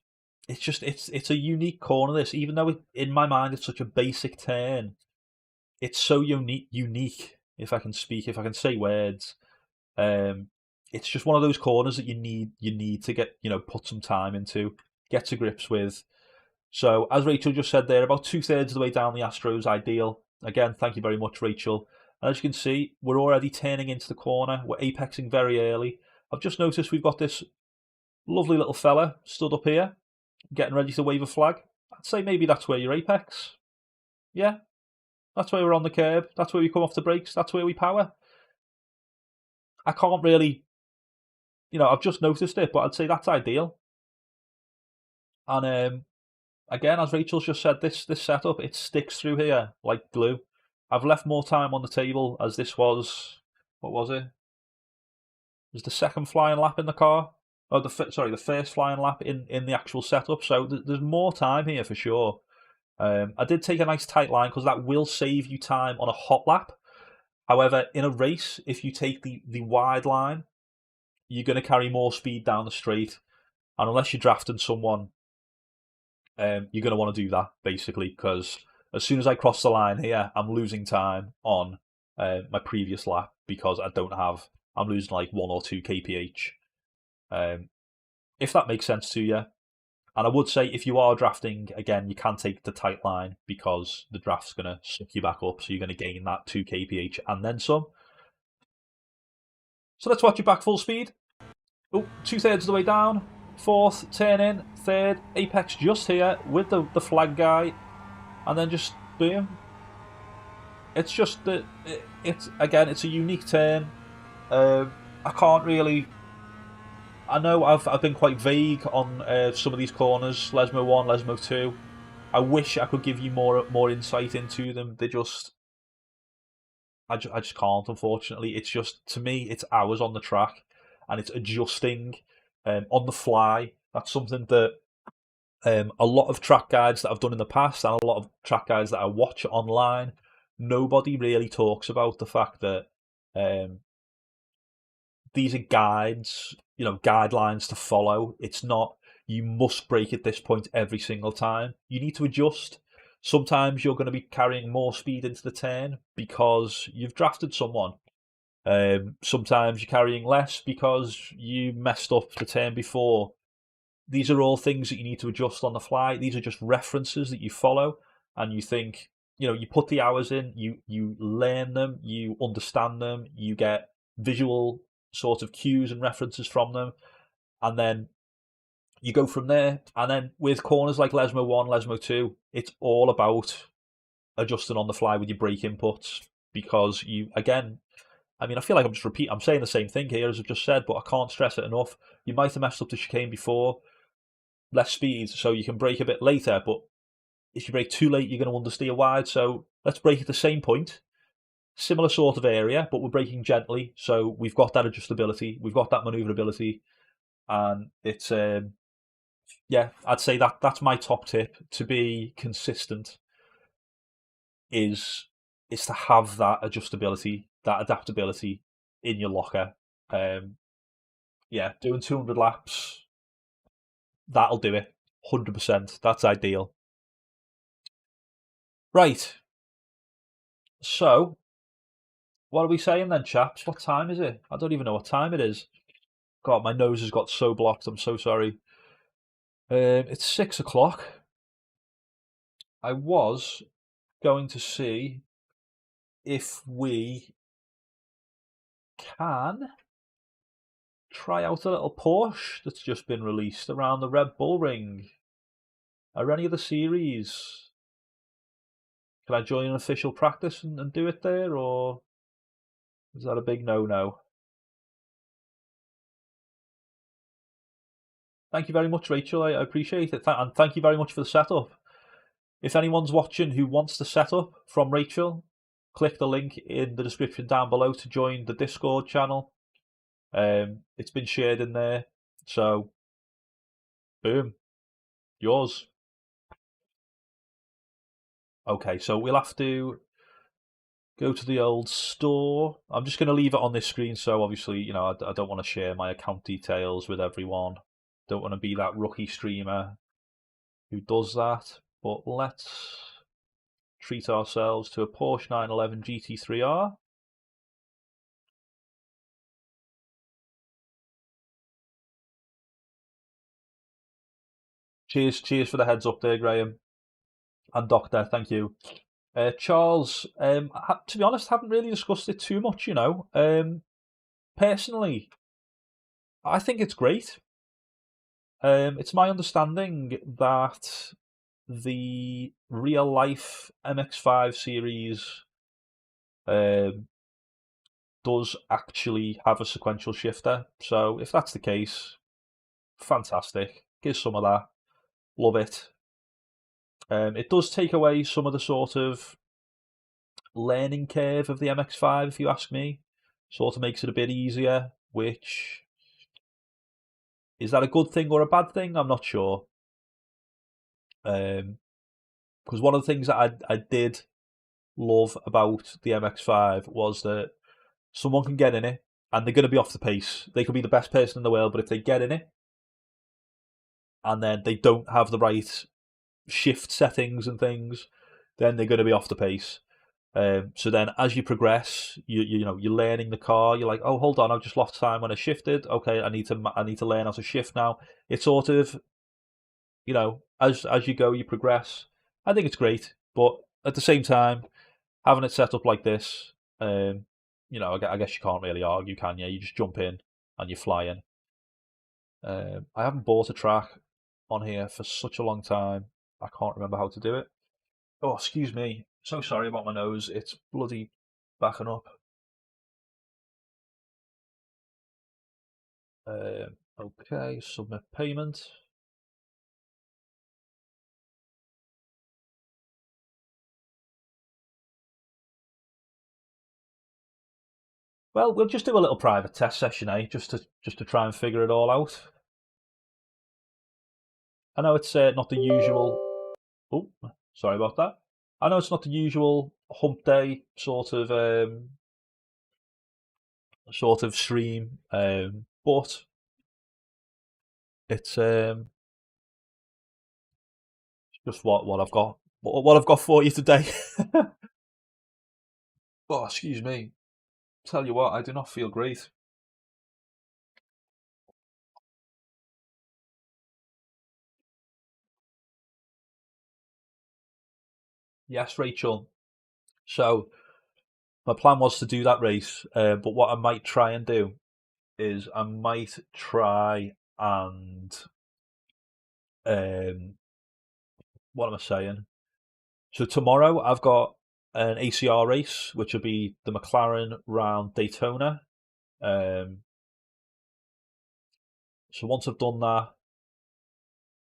it's a unique corner, this, even though in my mind it's such a basic turn, it's so unique. If I can say words, it's just one of those corners that you need to get, put some time into, get to grips with. So as Rachel just said there, about 2/3 of the way down the Astro's ideal. Again, thank you very much, Rachel. And as you can see, we're already turning into the corner. We're apexing very early. I've just noticed we've got this lovely little fella stood up here, getting ready to wave a flag. I'd say maybe that's where your apex. Yeah, that's where we're on the curb. That's where we come off the brakes. That's where we power. I can't really, I've just noticed it, but I'd say that's ideal. And again, as Rachel's just said, this setup, it sticks through here like glue. I've left more time on the table as this was, what was it? It was the second flying lap in the car. Oh, the first flying lap in the actual setup. So there's more time here for sure. I did take a nice tight line because that will save you time on a hot lap. However, in a race, if you take the wide line, you're going to carry more speed down the straight. And unless you're drafting someone, you're going to want to do that, basically, because as soon as I cross the line here, I'm losing time on my previous lap because I'm losing like 1 or 2 kph. If that makes sense to you. And I would say if you are drafting, again, you can take the tight line because the draft's going to suck you back up, so you're going to gain that 2 kph and then some. So let's watch it back full speed. Oh, 2/3 of the way down. Fourth, turn in. Third, apex just here with the flag guy. And then just boom. It's just that it's a unique turn. I can't really... I know I've been quite vague on some of these corners. Lesmo 1, Lesmo 2. I wish I could give you more insight into them. They just... I just can't, unfortunately. It's just, to me, it's hours on the track. And it's adjusting on the fly. That's something that a lot of track guides that I've done in the past and a lot of track guides that I watch online, nobody really talks about the fact that these are guides, guidelines to follow. It's not, you must brake at this point every single time. You need to adjust. Sometimes you're going to be carrying more speed into the turn because you've drafted someone. Sometimes you're carrying less because you messed up the turn before. These are all things that you need to adjust on the fly. These are just references that you follow and you think, you put the hours in, you learn them, you understand them, you get visual sort of cues and references from them, and then you go from there. And then with corners like Lesmo 1, Lesmo 2, it's all about adjusting on the fly with your brake inputs because I feel like I'm saying the same thing here as I've just said, but I can't stress it enough. You might have messed up the chicane before, less speed, so you can brake a bit later, but if you brake too late, you're going to understeer wide, so let's brake at the same point. Similar sort of area, but we're braking gently, so we've got that adjustability, we've got that manoeuvrability, and it's yeah, I'd say that's my top tip to be consistent is to have that adjustability, that adaptability in your locker. Um, yeah, doing 200 laps, that'll do it. 100%. That's ideal. Right. So, what are we saying then, chaps? What time is it? I don't even know what time it is. God, my nose has got so blocked. I'm so sorry. It's 6 o'clock. I was going to see if we can try out a little Porsche that's just been released around the Red Bull Ring. Are any of the series? Can I join an official practice and do it there, or is that a big no-no? Thank you very much, Rachel. I appreciate it. And thank you very much for the setup. If anyone's watching who wants the setup from Rachel, click the link in the description down below to join the Discord channel. It's been shared in there. So, boom, yours. Okay, so we'll have to go to the old store. I'm just going to leave it on this screen, so obviously, I don't want to share my account details with everyone. Don't want to be that rookie streamer who does that. But let's treat ourselves to a Porsche 911 GT3R. Cheers for the heads up there, Graham. And Doctor, thank you. Charles, to be honest, haven't really discussed it too much, Personally, I think it's great. It's my understanding that the real life MX5 series does actually have a sequential shifter. So if that's the case, fantastic. Give some of that. Love it. It does take away some of the sort of learning curve of the MX5, if you ask me. Sort of makes it a bit easier, which is that a good thing or a bad thing? I'm not sure. Because one of the things that I did love about the MX5 was that someone can get in it and they're going to be off the pace. They could be the best person in the world, but if they get in it and then they don't have the right shift settings and things, then they're going to be off the pace. So then, as you progress, you're learning the car. You're like, oh, hold on, I've just lost time when I shifted. Okay, I need to learn how to shift now. It's sort of, as you go, you progress. I think it's great, but at the same time, having it set up like this, I guess you can't really argue, can you? You just jump in and you're flying. I haven't bought a track on here for such a long time. I can't remember how to do it. Oh, excuse me. So sorry about my nose. It's bloody backing up. Okay, submit payment. Well, we'll just do a little private test session, eh? Just to try and figure it all out. I know it's not the usual. Oh, sorry about that. I know it's not the usual hump day sort of stream, but it's just what I've got. What I've got for you today. Oh, excuse me. Tell you what, I do not feel great. Yes, Rachel. So my plan was to do that race, but what I might try and do is I might try and what am I saying? So tomorrow I've got an ACR race, which will be the McLaren round Daytona. So once I've done that,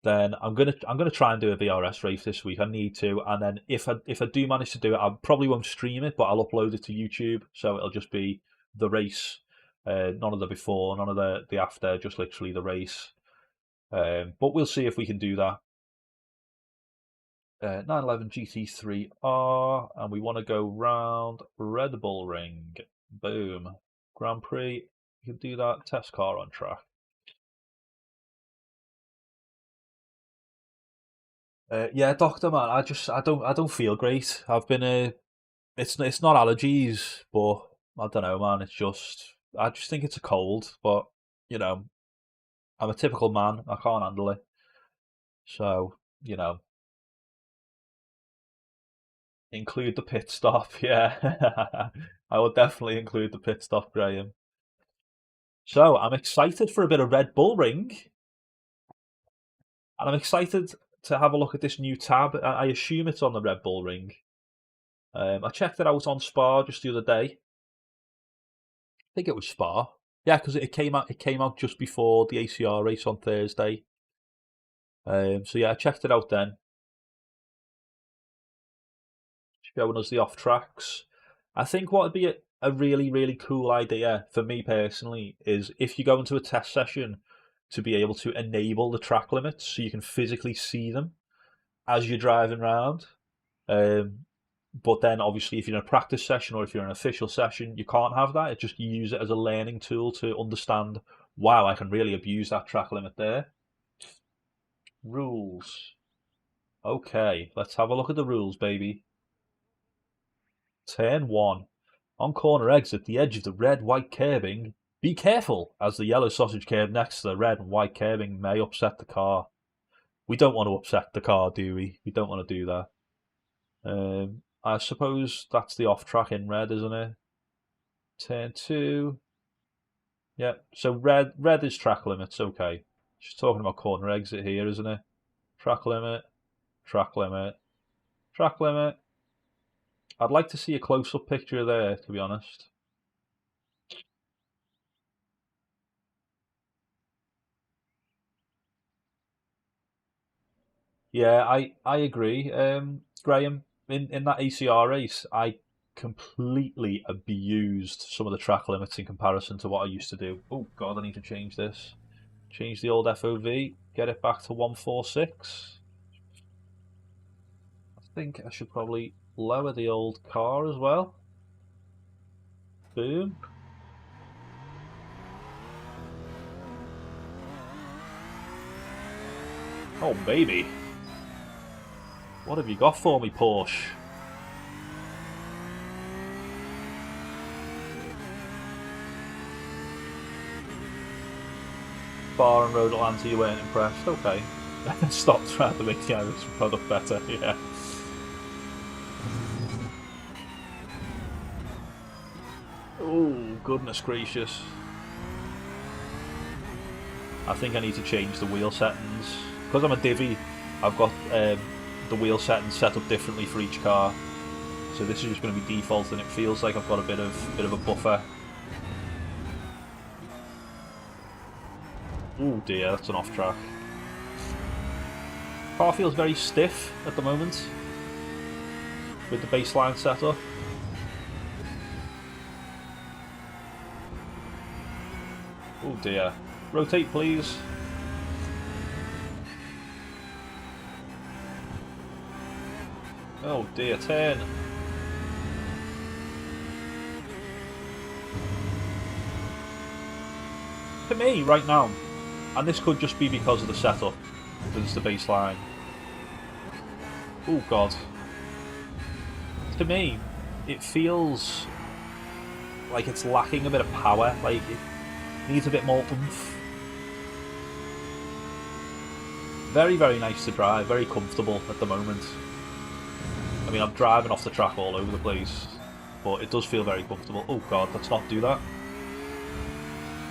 then I'm gonna try and do a VRS race this week. I need to, and then if I do manage to do it, I probably won't stream it, but I'll upload it to YouTube, so it'll just be the race, none of the before, none of the after, just literally the race. But we'll see if we can do that. 911 GT3R, and we want to go round Red Bull Ring. Boom. Grand Prix, we can do that. Test car on track. Yeah, doctor man, I don't feel great. I've been it's not allergies, but I don't know, man. I just think it's a cold. But you know, I'm a typical man. I can't handle it. So include the pit stop. Yeah, I will definitely include the pit stop, Graham. So I'm excited for a bit of Red Bull Ring, and I'm excited to have a look at this new tab. I assume it's on the Red Bull Ring. I checked it out on Spa just the other day. I think it was Spa. Yeah, because it came out. It came out just before the ACR race on Thursday. So yeah, I checked it out then. Showing us the off tracks. I think what would be a really really cool idea for me personally is if you go into a test session to be able to enable the track limits so you can physically see them as you're driving around. But then obviously if you're in a practice session or if you're in an official session, you can't have that. It just you use it as a learning tool to understand, wow, I can really abuse that track limit there. Rules. Okay, let's have a look at the rules, baby. Turn 1. On corner exit, the edge of the red-white curbing. Be careful, as the yellow sausage curb next to the red and white curbing may upset the car. We don't want to upset the car, do we? We don't want to do that. I suppose that's the off-track in red, isn't it? Turn 2. Yeah, so red is track limits, okay. Just talking about corner exit here, isn't it? Track limit, track limit, track limit. I'd like to see a close-up picture there, to be honest. Yeah, I agree. Graham, in that ACR race, I completely abused some of the track limits in comparison to what I used to do. Oh God, I need to change this. Change the old FOV, get it back to 146. I think I should probably lower the old car as well. Boom. Oh baby. What have you got for me, Porsche? Bar and road Atlanta, you weren't impressed. Okay. Stop trying to make the Irish product better, yeah. Oh, goodness gracious. I think I need to change the wheel settings. Because I'm a divvy, I've got the wheel settings set up differently for each car. So this is just going to be default and it feels like I've got a bit of a buffer. Oh dear, that's an off track. Car feels very stiff at the moment with the baseline setup. Oh dear. Rotate please. Oh dear, turn. To me, right now, and this could just be because of the setup, because it's the baseline. Oh god. To me, it feels like it's lacking a bit of power, like it needs a bit more oomph. Very, very nice to drive, very comfortable at the moment. I mean, I'm driving off the track all over the place, but it does feel very comfortable. Oh god, let's not do that.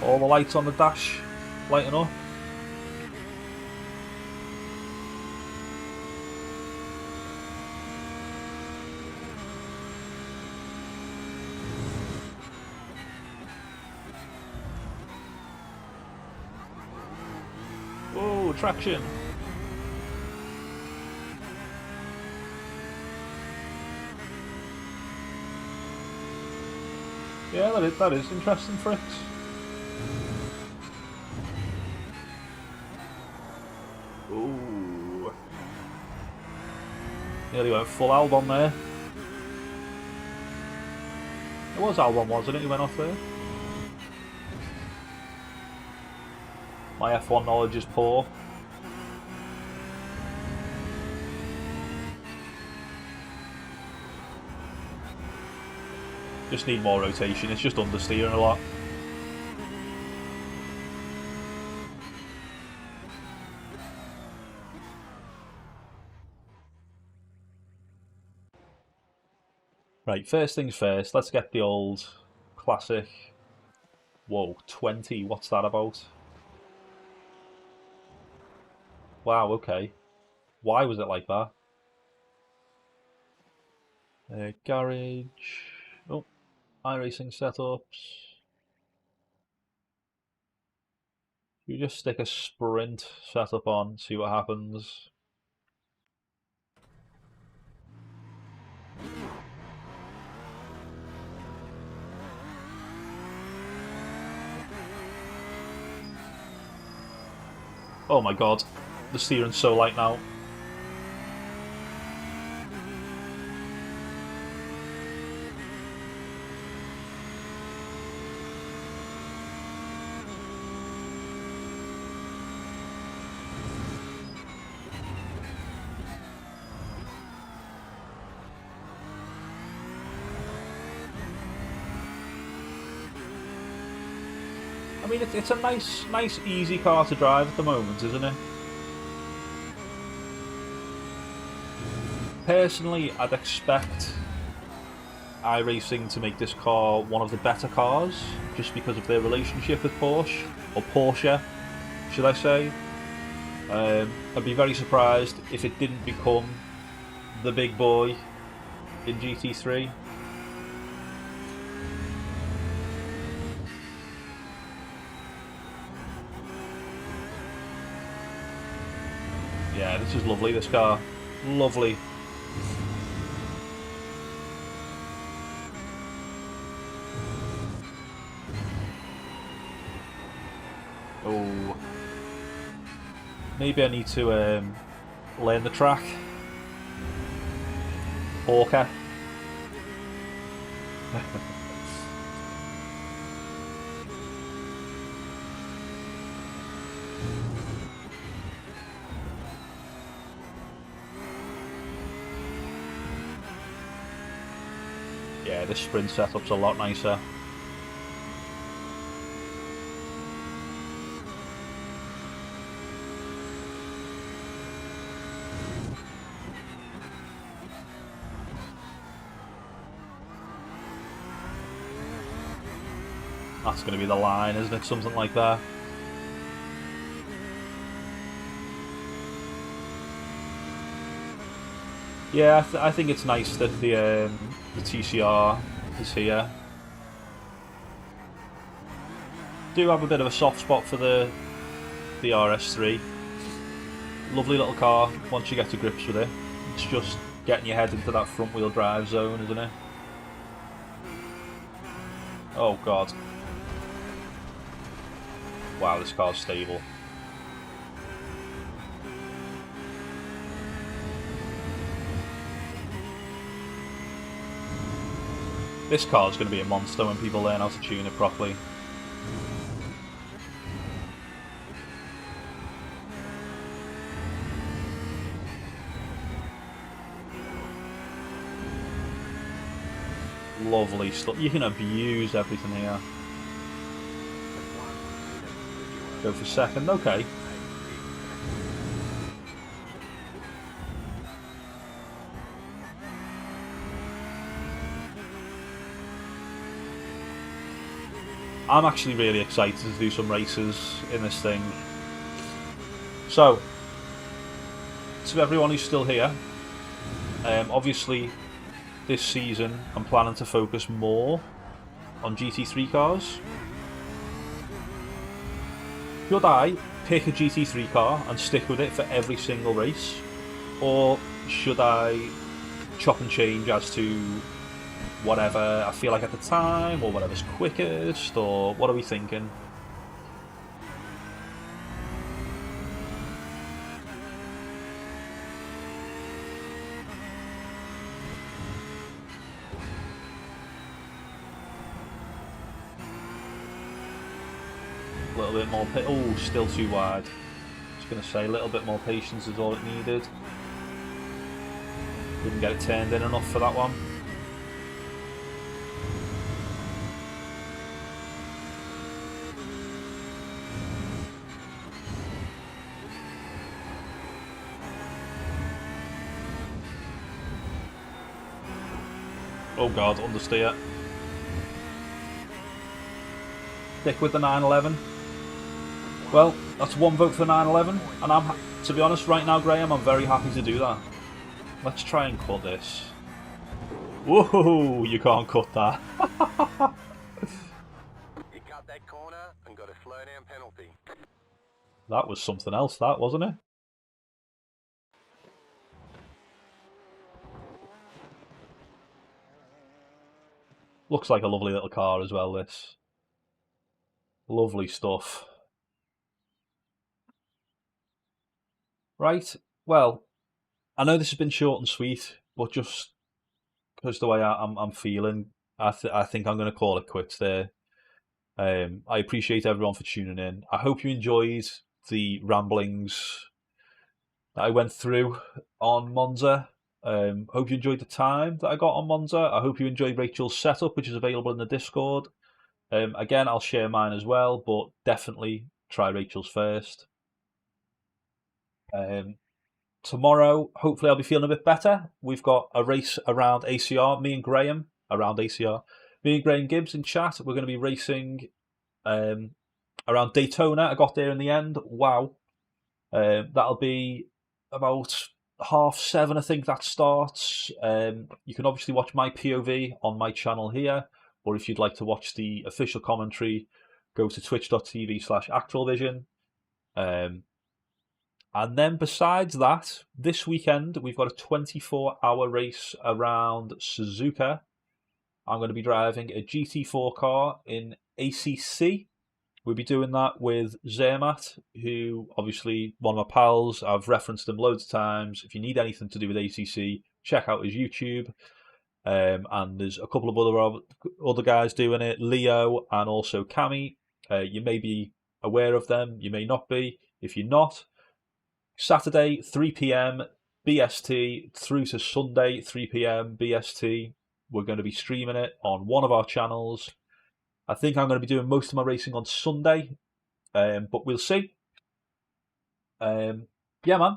All the lights on the dash lighting up. Oh, traction. Yeah, that is interesting, Fricks. Nearly went full Albon there. It was Albon, wasn't it? He went off there. My F1 knowledge is poor. Just need more rotation. It's just understeering a lot. Right, first things first, let's get the old classic. Whoa, 20, what's that about? Wow, okay. Why was it like that? Garage. Oh, iRacing setups. You just stick a sprint setup on, see what happens. Oh my god, the steering's so light now. I mean, it's a nice, easy car to drive at the moment, isn't it? Personally, I'd expect iRacing to make this car one of the better cars, just because of their relationship with Porsche, or Porsche, should I say. I'd be very surprised if it didn't become the big boy in GT3. Yeah, this is lovely, this car. Lovely. Oh. Maybe I need to learn the track. Orca. Yeah, this sprint setup's a lot nicer. That's going to be the line, isn't it? Something like that. Yeah, I think it's nice that the TCR is here. Do have a bit of a soft spot for the RS3. Lovely little car once you get to grips with it. It's just getting your head into that front wheel drive zone, isn't it? Oh god. Wow, this car's stable. This car's going to be a monster when people learn how to tune it properly. Lovely stuff. You can abuse everything here. Go for second, okay. I'm actually really excited to do some races in this thing. So, to everyone who's still here, obviously this season I'm planning to focus more on GT3 cars. Should I pick a GT3 car and stick with it for every single race? Or should I chop and change as to whatever I feel like at the time, or whatever's quickest, or what are we thinking? A little bit more... Oh, still too wide. Just going to say a little bit more patience is all it needed. Didn't get it turned in enough for that one. Oh god, understeer. Stick with the 911. Well, that's one vote for 911, and I'm, to be honest, right now, Graham, I'm very happy to do that. Let's try and cut this. Whoa, you can't cut that. You cut that corner and got a slow down penalty. That was something else, that, wasn't it? Looks like a lovely little car as well, this. Lovely stuff. Right, well, I know this has been short and sweet, but just because the way I'm feeling, I think I'm going to call it quits there. I appreciate everyone for tuning in. I hope you enjoyed the ramblings that I went through on Monza. Hope you enjoyed the time that I got on Monza. I hope you enjoyed Rachel's setup, which is available in the Discord. Again, I'll share mine as well, but definitely try Rachel's first. Tomorrow, hopefully I'll be feeling a bit better. We've got a race around ACR, me and Graham, around ACR. Me and Graham Gibbs in chat, we're going to be racing around Daytona. I got there in the end. Wow. That'll be about 7:30, I think that starts. You can obviously watch my POV on my channel here, or if you'd like to watch the official commentary, go to twitch.tv/actualvision. And then besides that, this weekend we've got a 24-hour race around Suzuka. I'm going to be driving a GT4 car in ACC. We'll be doing that with Zermatt, who obviously one of my pals. I've referenced him loads of times. If you need anything to do with ACC, check out his YouTube. And there's a couple of other guys doing it, Leo and also Cami. You may be aware of them, you may not be. If you're not, Saturday 3 p.m. BST through to Sunday 3 p.m. BST. We're going to be streaming it on one of our channels. I think I'm going to be doing most of my racing on Sunday, but we'll see. Yeah, man.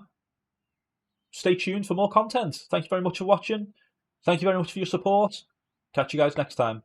Stay tuned for more content. Thank you very much for watching. Thank you very much for your support. Catch you guys next time.